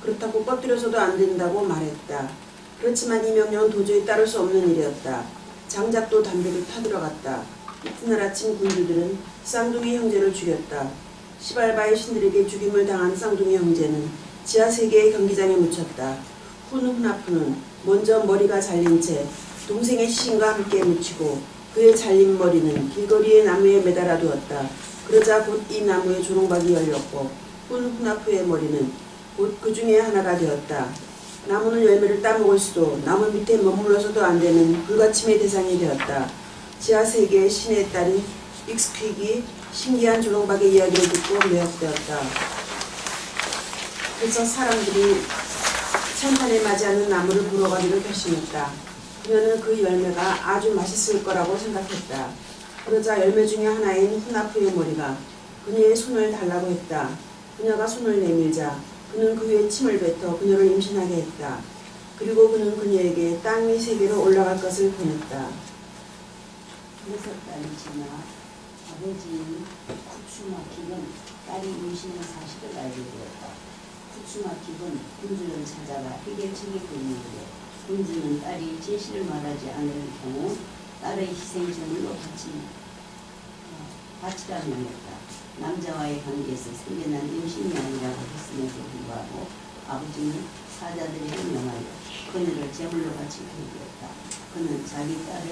그렇다고 꺼뜨려서도 안 된다고 말했다. 그렇지만 이 명령은 도저히 따를 수 없는 일이었다. 장작도 담배도 타들어갔다. 이튿날 아침 군주들은 쌍둥이 형제를 죽였다. 시발바의 신들에게 죽임을 당한 쌍둥이 형제는 지하세계의 경기장에 묻혔다. 훈훈아프는 먼저 머리가 잘린 채 동생의 시신과 함께 묻히고 그의 잘린 머리는 길거리의 나무에 매달아 두었다. 그러자 곧 이 나무의 조롱박이 열렸고 훈훈아프의 머리는 곧 그 중에 하나가 되었다. 나무는 열매를 따먹을 수도 나무 밑에 머물러서도 안 되는 불가침의 대상이 되었다. 지하세계의 신의 딸인 익스퀵이 신기한 조롱박의 이야기를 듣고 매혹되었다. 그래서 사람들이 찬탄에 맞이하는 나무를 보러 가기로 결심했다. 그녀는 그 열매가 아주 맛있을 거라고 생각했다. 그러자 열매 중에 하나인 훈아프의 머리가 그녀의 손을 달라고 했다. 그녀가 손을 내밀자 그는 그 위에 침을 뱉어 그녀를 임신하게 했다. 그리고 그는 그녀에게 땅 위 세계로 올라갈 것을 보냈다. 6달이 지나 아버지인 쿠츠마킥은 딸이 임신한 사실을 알게 되었다. 쿠츠마킥은 군주를 찾아가 해결책이 보이는데 군주는 딸이 제시를 말하지 않을 경우 딸의 희생제물로 바치라 명했다. 남자와의 관계에서 생겨난 임신이 아니라고 했음에도 불구하고 아버지는 사자들에게 명하여 그녀를 제물로 바치게 되었다. 그는 자기 딸을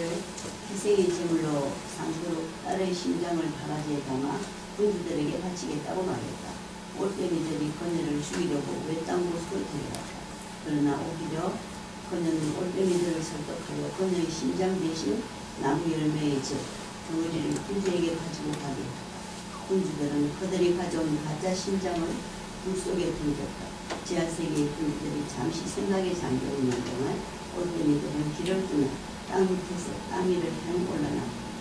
희생의 제물로 삼도록 딸의 심장을 바가지에 담아 군주들에게 바치겠다고 말했다. 올빼미들이 그녀를 죽이려고 외딴 곳으로 데려갔다. 그러나 오히려 그녀는 올빼미들을 설득하여 그녀의 심장 대신 나무 열매의 즙, 덩어리를 군주에게 가지고 가게 했다. 군주들은 그들이 가져온 가짜 심장을 물속에 던졌다. 지하세계의 군주들이 잠시 생각에 잠겨있는 동안 올빼미들은 길을 뜨며 땅 밑에서 땅 위를 향해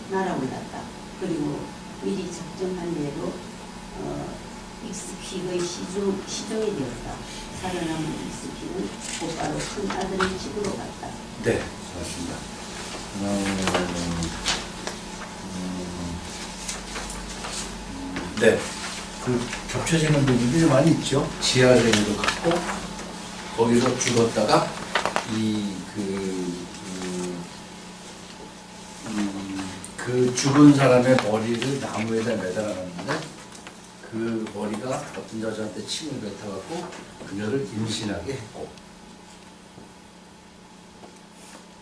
날아올랐다. 그리고 미리 작정한 대로 익스퀵의 시종이 되었다. 살아남은 익스퀵은 곧바로 큰 아들의 집으로 갔다. 네, 고맙습니다. 네, 그 겹쳐지는 부분들이 많이 있죠. 지하세계도 갔고 거기서 죽었다가 그 죽은 사람의 머리를 나무에다 매달아놨는데 그 머리가 어떤 여자한테 침을 뱉어갖고 그녀를 임신하게 했고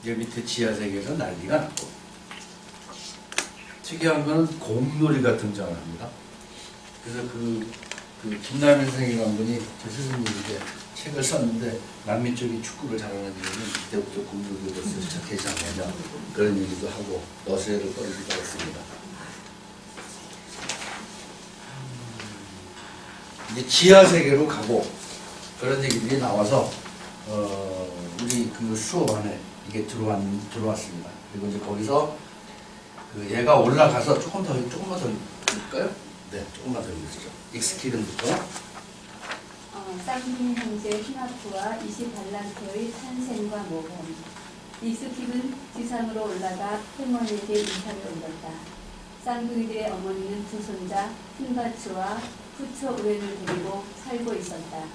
이제 밑에 지하세계에서 난리가 났고, 특이한 거는 공놀이가 등장을 합니다. 그래서 그 김남일 선생이라는 분이 제 스승님인데 책을 썼는데 남미 쪽이 축구를 잘하는 이유는 이때부터 공놀이로서 시작하지 않느냐 그런 얘기도 하고 너스레를 떨기도 했습니다. 이제 지하세계로 가고 그런 얘기들이 나와서 우리 그 수업 안에 이게 들어왔습니다. 그리고 이제 거기서 그 얘가 올라가서 조금만 더 읽을까요? 네, 조금만 더 읽으시죠. 익스키른부터. 쌍둥이 형제 히나프와 20발란트의 탄생과 모험. 익스킵은 지상으로 올라가 할머니에게 인사를 올렸다. 쌍둥이들의 어머니는 두 손자 푼바츠와 푸초 우렌을 데리고 살고 있었다.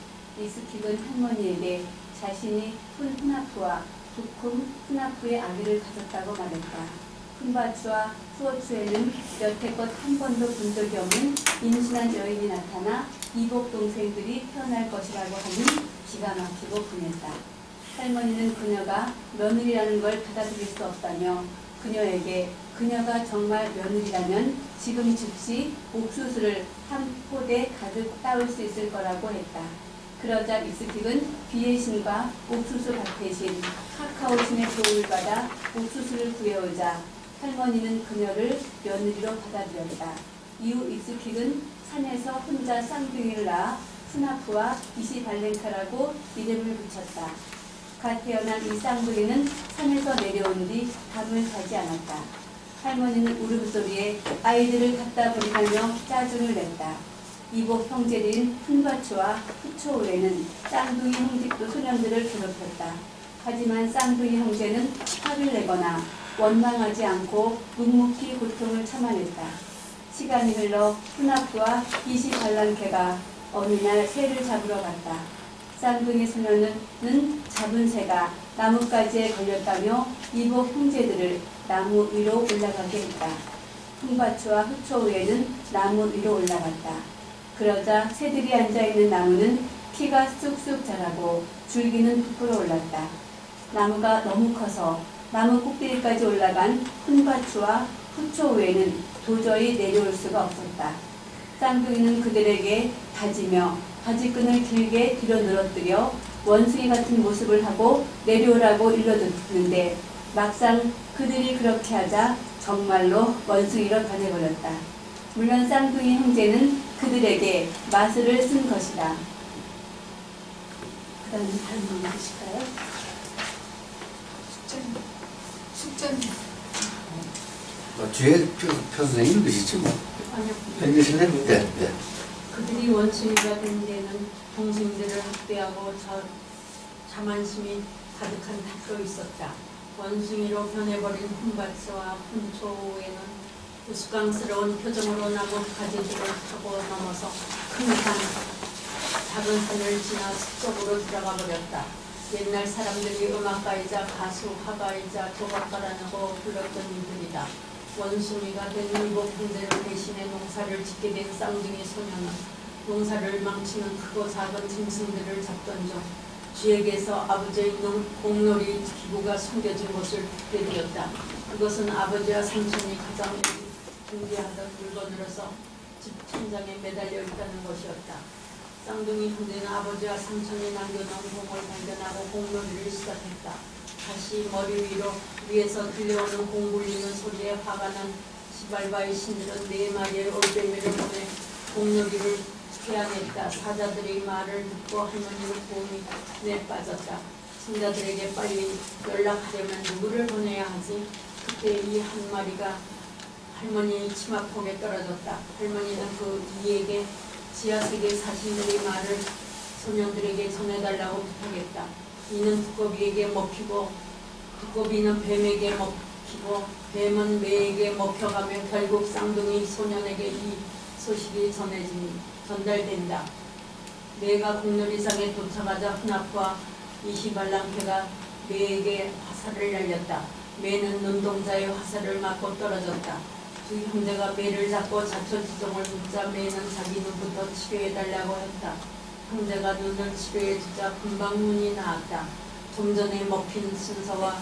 익스킵은 할머니에게 자신이 푼하프와 부쿰 푸나프의 아기를 가졌다고 말했다. 푼바츠와 푸어츠에는 여태껏 한 번도 본 적이 없는 임신한 여인이 나타나 이복 동생들이 태어날 것이라고 하니 기가 막히고 분했다. 할머니는 그녀가 며느리라는 걸 받아들일 수 없다며 그녀에게 그녀가 정말 며느리라면 지금 즉시 옥수수를 한 포대 가득 따올 수 있을 거라고 했다. 그러자 익스킵은 비의 신과 옥수수 밭의 신, 카카오 신의 도움을 받아 옥수수를 구해오자 할머니는 그녀를 며느리로 받아들였다. 이후 익스킵은 산에서 혼자 쌍둥이를 낳아 푸나프와 이시발렌카라고 이름을 붙였다. 갓 태어난 이 쌍둥이는 산에서 내려온 뒤 잠을 자지 않았다. 할머니는 울음소리에 아이들을 갖다 버리라며 짜증을 냈다. 이복 형제들인 푼바츠와 푸초우레는 쌍둥이 형집도 소년들을 괴롭혔다. 하지만 쌍둥이 형제는 화를 내거나 원망하지 않고 묵묵히 고통을 참아냈다. 시간이 흘러 푸나프와 이시발란케가 어느 날 새를 잡으러 갔다. 쌍둥이 소년은 잡은 새가 나뭇가지에 걸렸다며 이복 형제들을 나무 위로 올라가게 했다. 푼바츠와 후초우에는 나무 위로 올라갔다. 그러자 새들이 앉아있는 나무는 키가 쑥쑥 자라고 줄기는 부풀어 올랐다. 나무가 너무 커서 나무 꼭대기까지 올라간 푼바츠와 후초우에는 도저히 내려올 수가 없었다. 쌍둥이는 그들에게 다지며 바지끈을 길게 뒤로 늘어뜨려 원숭이 같은 모습을 하고 내려오라고 일러줬는데 막상 그들이 그렇게 하자 정말로 원숭이로 변해버렸다. 물론 쌍둥이 형제는 그들에게 마술을 쓴 것이다. 그 다음에 다른 분 있으실까요? 숙제는 뒤에 선생님 읽으시죠 뭐. 읽으실래요? 네. 그들이 원숭이가 된 데는 동생들을 학대하고 자만심이 가득한 닭도 있었다. 원숭이로 변해버린 푼바츠와 푼초우에는 우스꽝스러운 표정으로 나무 가지들을 타고 넘어서 큰 산, 작은 산을 지나 숲속으로 들어가 버렸다. 옛날 사람들이 음악가이자 가수, 화가이자 조각가라고 불렀던 이들이다. 원숭이가 된 이복 형제를 대신해 농사를 짓게 된 쌍둥이 소녀는 농사를 망치는 크고 작은 짐승들을 잡던 중 쥐에게서 아버지의 공놀이 기구가 숨겨진 것을 듣게 되었다. 그것은 아버지와 삼촌이 가장 존귀하던 물건으로서 집 천장에 매달려 있다는 것이었다. 쌍둥이 형제는 아버지와 삼촌이 남겨놓은 공을 발견하고 공놀이를 시작했다. 다시 머리 위에서 들려오는 공 굴리는 소리에 화가 난 시발바의 신들은 4마리의 올빼미를 보내 공놀이를 해야겠다. 사자들의 말을 듣고 할머니는 고민에 빠졌다. 신자들에게 빨리 연락하려면 누구를 보내야 하지? 그때 이 한 마리가 할머니의 치마폭에 떨어졌다. 할머니는 그 이에게 지하세계 사신들의 말을 소년들에게 전해달라고 부탁했다. 이는 두꺼비에게 먹히고 두꺼비는 뱀에게 먹히고 뱀은 매에게 먹혀가며 결국 쌍둥이 소년에게 이 소식이 전달된다. 매가 공놀이장에 도착하자 푸나프와 이시발랑케가 매에게 화살을 날렸다. 매는 눈동자의 화살을 맞고 떨어졌다. 두 형제가 매를 잡고 자초지종을 묻자 매는 자기 눈부터 치료해달라고 했다. 형제가 눈을 치료해주자 금방 눈이 나았다. 좀 전에 먹힌 순서와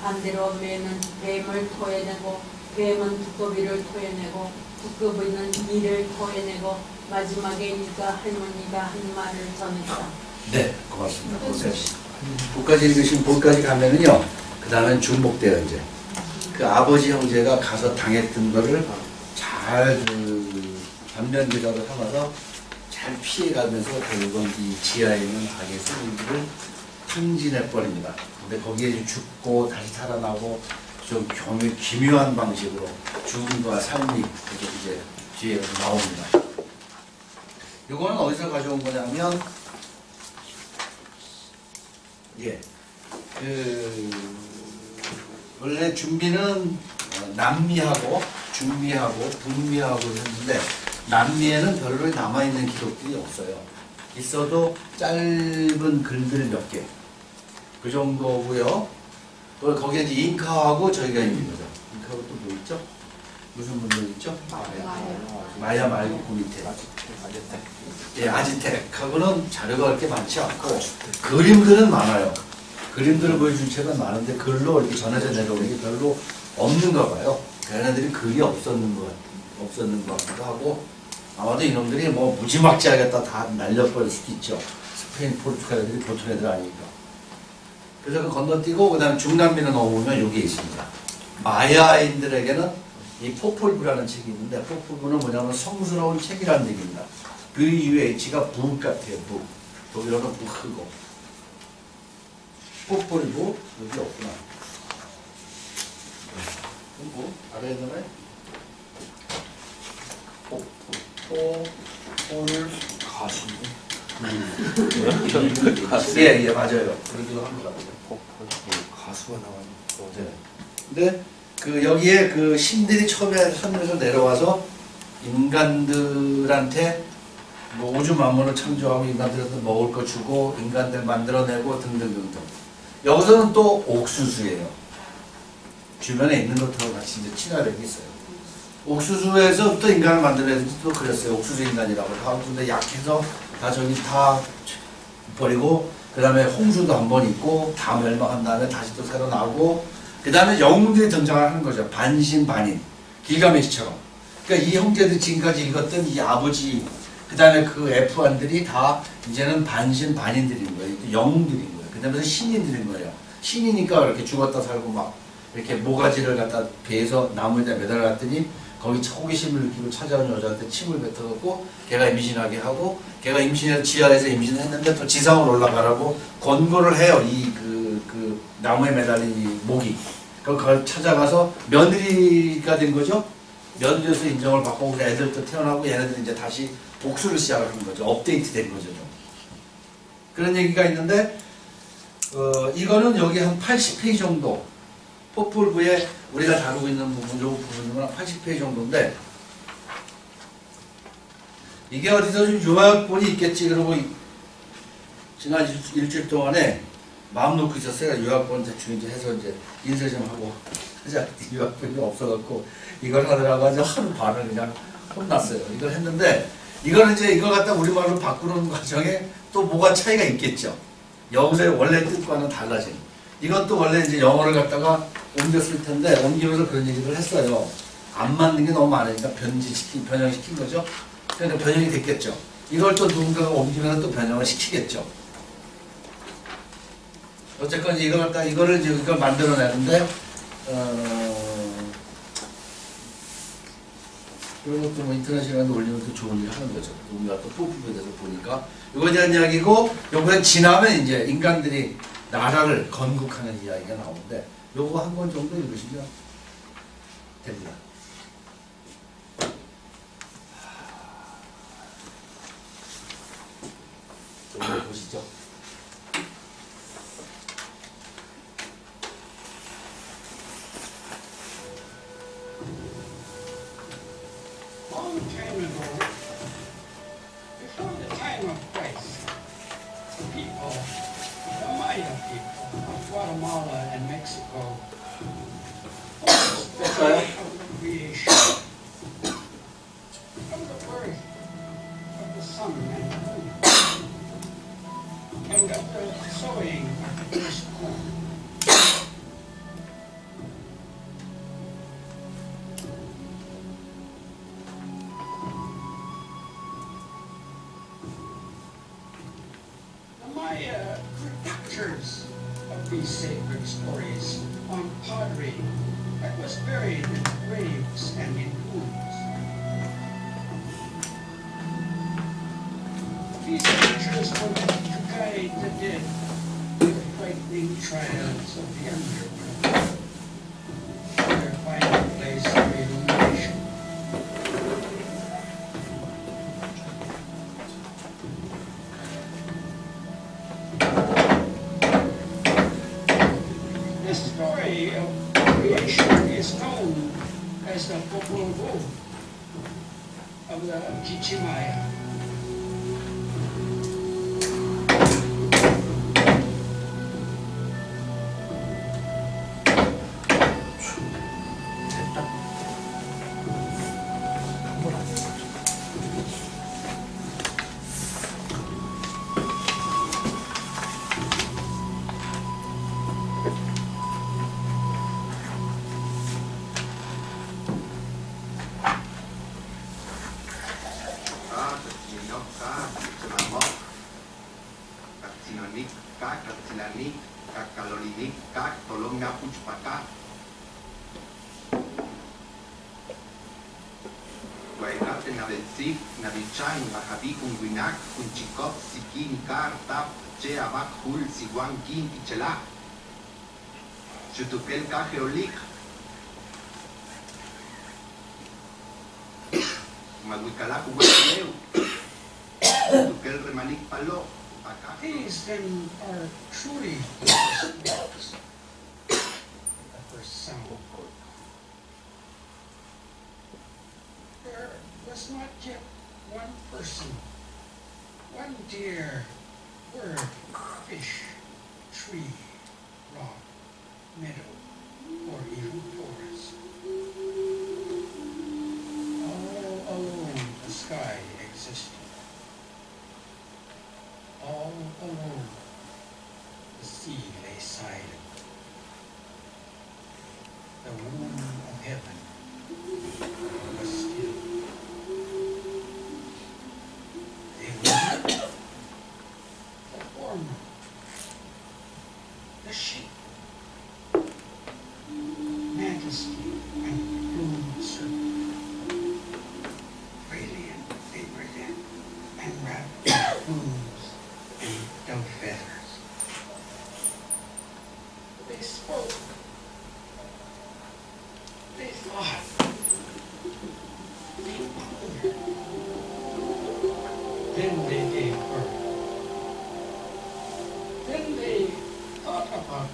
반대로 매는 뱀을 토해내고 뱀은 두꺼비를 토해내고 두꺼비는 이를 토해내고 마지막에 이가 할머니가 한 말을 전했다. 네, 고맙습니다. 보세요. 볼까지 읽으시면 볼까지 가면은요. 그 다음엔 중복돼요 이제. 그 아버지 형제가 가서 당했던 거를 잘 반면 교사로 삼아서 잘 피해가면서 결국은 이 지하에 있는 악의 세력들을 탕진해 버립니다. 근데 거기에 이제 죽고 다시 살아나고 좀 기묘한 방식으로 죽음과 삶이 이제 뒤에 나옵니다. 이거는 어디서 가져온 거냐면 원래 준비는 남미하고 중미하고 북미하고 했는데 남미에는 별로 남아있는 기록들이 없어요. 있어도 짧은 글들 몇 개. 그 정도고요. 또 거기에 이제 잉카하고 저희가 있는 거죠. 잉카하고 또 뭐 있죠? 무슨 문명 있죠? 마야 말고 그 밑에. 예, 아지텍하고는 자료가 그렇게 많지 않고 그림들은 많아요. 그림들을 보여준 책은 많은데 글로 이렇게 전해져 내려오는 게 별로 없는가 봐요. 걔네들이 글이 없었는 것 같기도 하고 아마도 이놈들이 뭐 무지막지하겠다 다 날려버릴 수도 있죠. 스페인, 포르투갈 애들이 보통 애들 아니니까. 그래서 그 건너뛰고 그 다음에 중남미는 넘어오면 여기에 있습니다. 마야인들에게는 이 포폴부라는 책이 있는데 포폴부는 뭐냐면 성스러운 책이라는 얘기입니다. VUH가 북 같아요. 북. 독일어는 북이고 포폴부 여기 없구나. 뭐 아래에 있나요? 포폴 가수. 예, 맞아요. 그러기도 합니다. 가수가 나왔는데. 네. 근데 그 여기에 그 신들이 처음에 하늘에서 내려와서 인간들한테 뭐 우주 만물을 창조하고 인간들한테 먹을 거 주고 인간들 만들어내고 등등등등. 여기서는 또 옥수수예요. 주변에 있는 것하고 같이 이제 친화력이 있어요. 옥수수에서부터 인간을 만들어내는지 또 그랬어요. 옥수수 인간이라고 하고 근데 약해서 다 저기 다 버리고 그 다음에 홍수도 한 번 있고 다 멸망한 다음에 다시 또 새로 나오고 그 다음에 영웅들이 등장하는 거죠. 반신반인 길가메시처럼. 그러니까 이 형제들 지금까지 읽었던 이 아버지 그 다음에 그 F1들이 다 이제는 반신반인들인 거예요. 영웅들인 거예요. 그 다음에 신인들인 거예요. 신이니까 이렇게 죽었다 살고 막 이렇게 모가지를 갖다 배에서 나무에다 매달았더니 거기 호기심을 느끼고 찾아온 여자한테 침을 뱉어갖고 걔가 임신하게 하고 걔가 임신해서 지하에서 임신했는데 또 지상으로 올라가라고 권고를 해요. 그 나무에 매달린 이 모기. 그걸 찾아가서 며느리가 된 거죠. 며느리로서 인정을 받고 우리 애들도 태어나고 얘네들이 이제 다시 복수를 시작하는 거죠. 업데이트 된 거죠. 좀. 그런 얘기가 있는데 이거는 여기 한 80페이지 정도 포폴부에 우리가 다루고 있는 부분, 요 부분은 80페이지 정도인데 이게 어디서 좀 요약본이 있겠지 그러고 지난 일주일 동안에 마음 놓고 있었어요. 요약본 대충 이제 해서 이제 인쇄 좀 하고 하자. 요약본이 없어갖고 이걸 하느라고 아주 하루 반을 그냥 혼났어요. 이걸 했는데 이거는 이제 이걸 갖다 우리말로 바꾸는 과정에 또 뭐가 차이가 있겠죠. 여기서의 원래 뜻과는 달라진. 이것도 원래 이제 영어를 갖다가 옮겼을 텐데 옮기면서 그런 얘기를 했어요. 안 맞는 게 너무 많으니까 변형시킨 거죠. 그러니까 변형이 됐겠죠. 이걸 또 누군가가 옮기면서 또 변형을 시키겠죠. 어쨌건 이거를 이제 이걸 만들어내는데 그런 것도 뭐 인터넷 시간에 올리면 또 좋은 일을 하는 거죠. 누군가 또 포부에 대해서 보니까 이거에 대한 이야기고 요번에 지나면 이제 인간들이 나라를 건국하는 이야기가 나오는데 요거 한 권 정도 읽으시면 됩니다. 좀 보시죠. Long time ago, before the time of Christ, the people, the Maya people of Guatemala and Mexico, the story of the creation, from the birth of the sun and the moon, and of the sowing of the first corn, three sacred stories on pottery that was buried in graves and in tombs. These pictures were meant to guide the dead to the frightening trials of the underworld, their final place of illumination. The story of creation is known as the Popol Vuh of the Chichimaya. Chutukel Kajeolik Maguicalacu Hueleu Chutukel Remalik Palo. These then are truly the first words, the first sound. There was not yet one person, one deer, bird, fish, tree, rock, meadow, or even forest. All alone the sky existed. All alone the sea lay silent. The womb of heaven was still. They were the former, the sheep, majesty and plumed serpent, brilliant, brilliant, and wrapped plumes and dove feathers. They spoke. They thought. They pondered. Then they gave birth. Then they thought about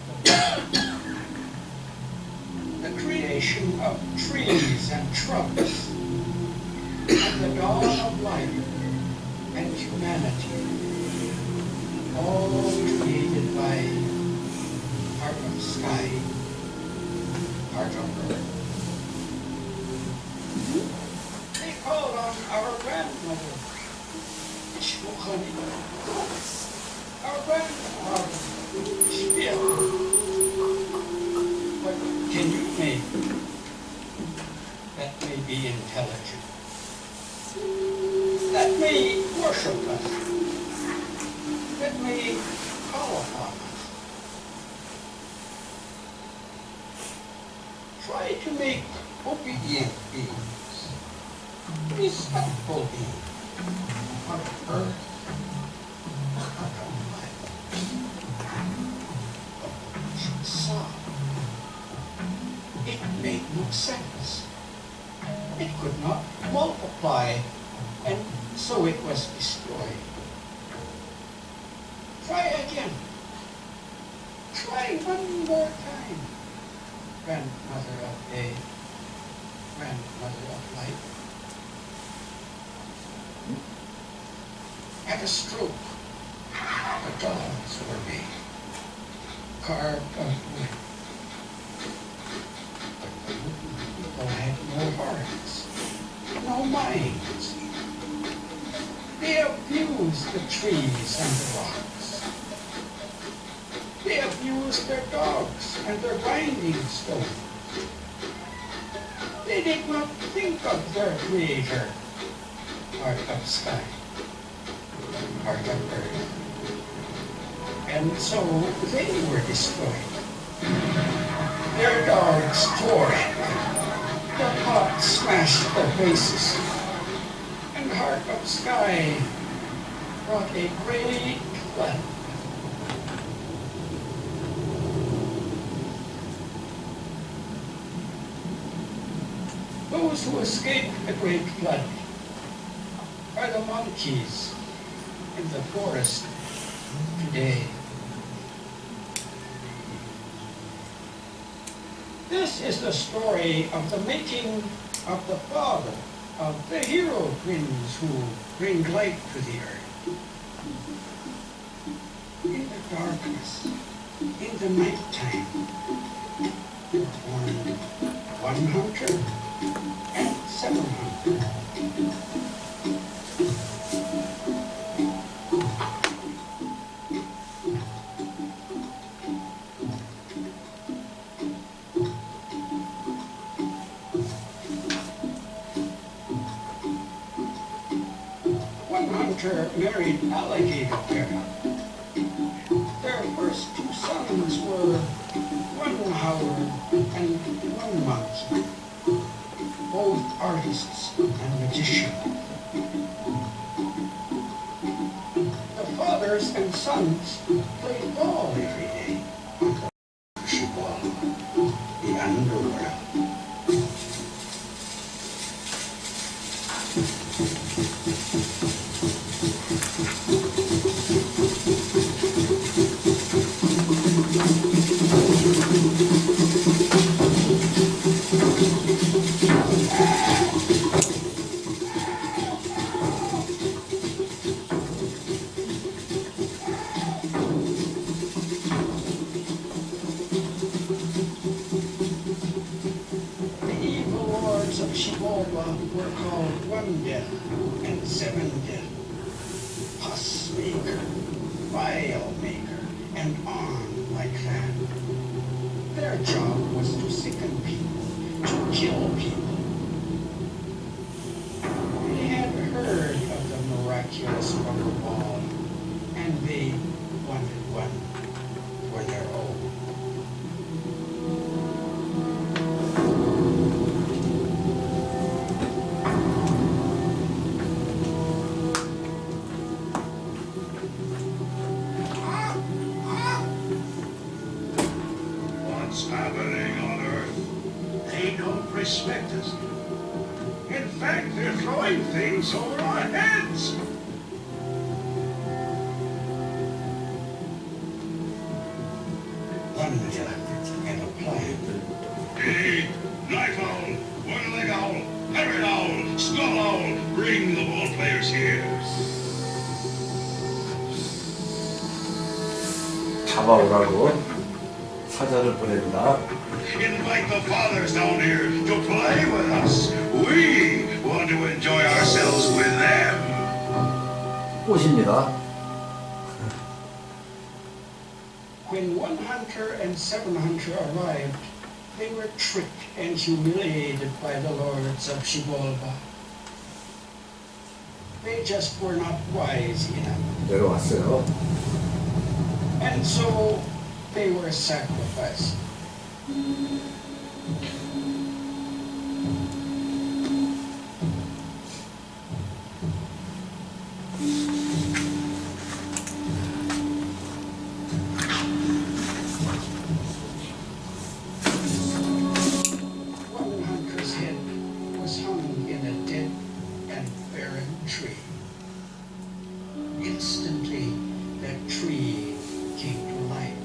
the creation of trees and shrubs, and the dawn of life and humanity, all created by part of sky, part of earth. They called on our grandmother, Ishmukhani, our grandfather, Ishbiel. What can you make that may be intelligent, that may worship us, that may call upon us? Try to make obedient beings, respectful beings, on earth, on life. She saw. It made no sense. It could not multiply, and so it was destroyed. Try again. Try one more time. Grandmother of day, grandmother of light. At a stroke, the gods were made, carved of wood. But the wooden people had no hearts, no minds. They abused the trees and the rocks. They abused their dogs and their grinding stone. They did not think of their creator, heart of sky, heart of earth. and so they were destroyed. Their dogs tore at them, their pots smashed their faces, and Heart of Sky brought a great flood. Those who escaped the great flood are the monkeys in the forest today. This is the story of the making of the father of the hero twins who bring light to the earth. In the darkness, in the nighttime, were born one hunter and 7 hunters. One hunter married Alligator Bear. Their first 2 sons were one Howard and one Monkey, both artists and magicians. The fathers and sons played ball every day on the Shibboleth, the underworld. The evil lords of Xibalba were called One Death and 7 Death, Pus Maker, Vial Maker, and on like that. Their job was to sicken people, to kill people. They had heard of the miraculous rubber ball, and they wanted one for their own. What's happening on Earth? They don't respect us. In fact, they're throwing things over our heads. One Death and a plan. Hey, Night Owl, One-Leg Owl, Parrot Owl, Skull Owl, bring the ball players here. 잡아오라고 사자를 보냅니다. Invite the fathers down here to play with us. We want to enjoy ourselves with them. 꽃입니다. When One Hunter and 7 Hunter arrived, they were tricked and humiliated by the lords of Xibalba. They just were not wise enough. 내려왔어요. And so they were sacrificed. One hunter's head was hung in a dead and barren tree. Instantly, that tree came to life,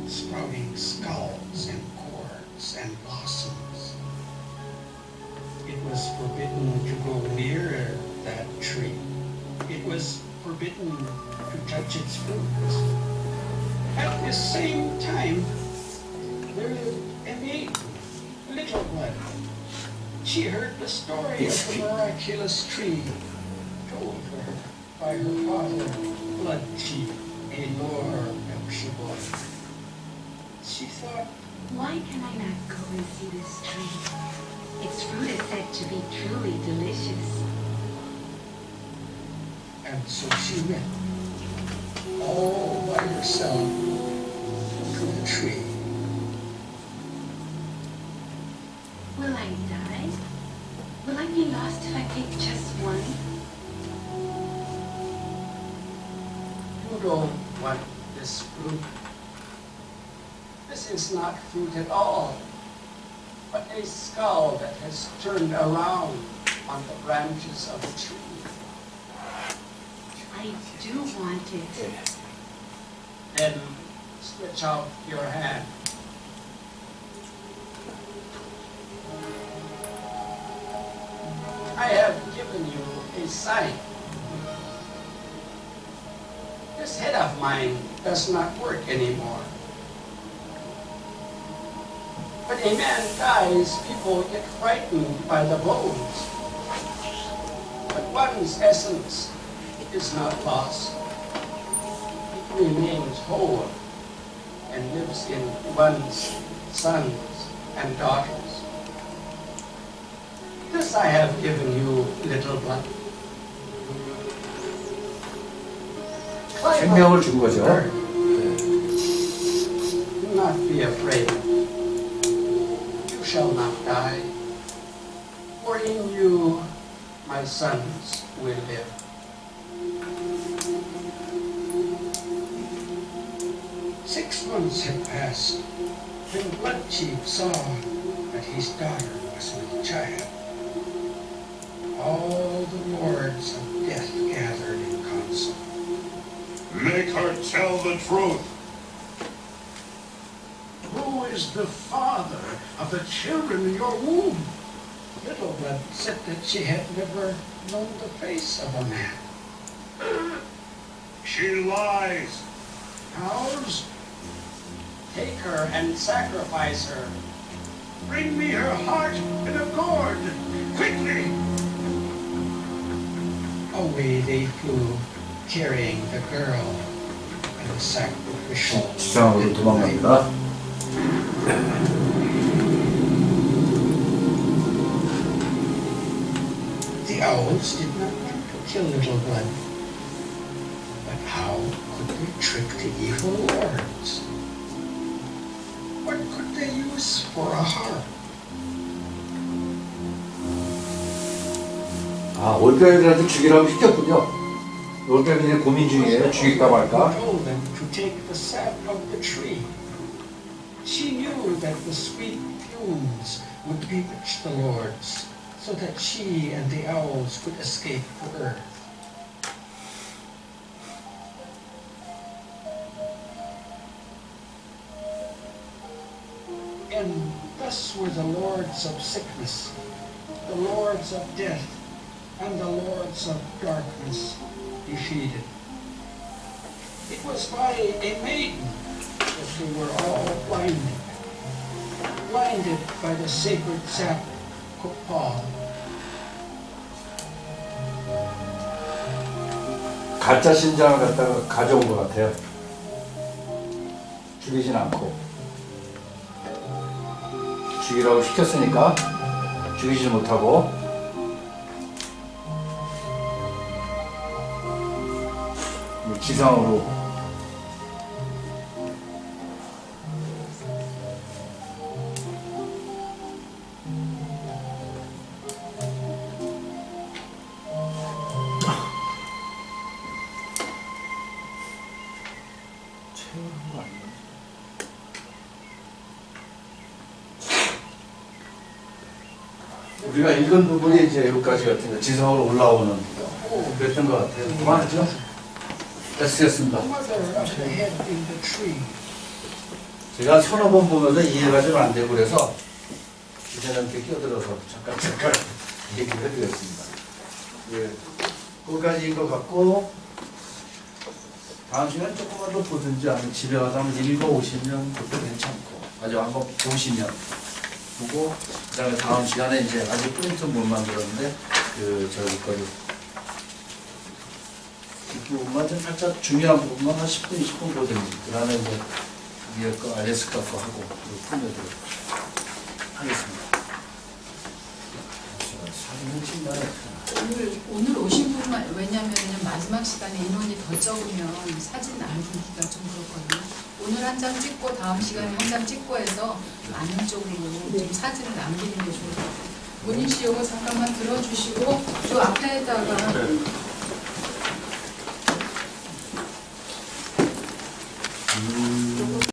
sprouting skulls and cords and blossoms. It was forbidden to go near that tree. It was forbidden to touch its fruits. At the same time, there lived a maiden, Little Blood. She heard the story of the miraculous tree, told her by her father, Blood Chief, a lord of Xibalba. She thought, why can I not go and see this tree? Its fruit is said to be truly delicious. and so she went. all by yourself to the tree. Will I die? Will I be lost if I take just one? You don't want this fruit. This is not fruit at all, but a skull that has turned around on the branches of a tree. I do want it. Then stretch out your hand. I have given you a sign. This head of mine does not work anymore. When a man dies, people get frightened by the bones. But one's essence is not lost. It remains whole and lives in one's sons and daughters. This I have given you, little blood. 생명을 준 거죠. Do not be afraid. You shall not die. For in you my sons will live. Six months had passed when Blood Chief saw that his daughter was with child. All the lords of death gathered in council. Make her tell the truth. Who is the father of the children in your womb? Little Blood said that she had never known the face of a man. She lies. Ours? Take her and sacrifice her. Bring me her heart in a gourd, quickly. Away they flew, carrying the girl and the sacrificial. 지상으로 도망갑니다. The owls did not want to kill Little Blood. But how could they trick the evil lords? What could they use for a harp? 아, 올빼미들한테 죽이라고 시켰군요. 올빼미들이 고민 중이에요. 죽일까 말까. Who told them to take the sap of the tree? She knew that the sweet fumes would bewitch the lords, so that she and the owls could escape to earth. And thus were the lords of sickness, the lords of death, and the lords of darkness defeated. It was by a maiden that they were all blinded, blinded by the sacred sap of Paul. 가짜 신장을 갖다가 가져온 것 같아요. 죽이진 않고. 죽이라고 시켰으니까 죽이지 못하고. 지상으로 우리가 읽은 부분이 이제 여기까지 같은 지상으로 올라오는 그랬던 것 같아요. 그만하죠? 됐습니다. 제가 서너 번 보면서 이해가 좀 안 되고 그래서 이제는 이렇게 끼어들어서 잠깐 얘기를 해드렸습니다. 예, 거기까지 읽은 것 같고 다음 시간 조금만 더 보든지 아니면 집에 가서 한번 읽어오시면 그것도 괜찮고 아주 한번 보시면 보고 그 다음에 다음 시간에 이제 아직 프린트 못 만들었는데 저기 거를 이 부분만 좀 살짝 중요한 부분만 한 10분, 20분 보든지 그 다음에 이제 위에 거 알래스카 거 하고 풀려드리도록 하겠습니다. 사진은 찍나요? 오늘 오신 분만 왜냐면은 마지막 시간에 인원이 더 적으면 사진 남기기가 좀 그렇거든요. 오늘 한 장 찍고 다음 시간에 한 장 찍고 해서 많은 쪽으로 좀 사진을 남기는 게 좋을 것 같아요. 문희 씨 요거 잠깐만 들어주시고 또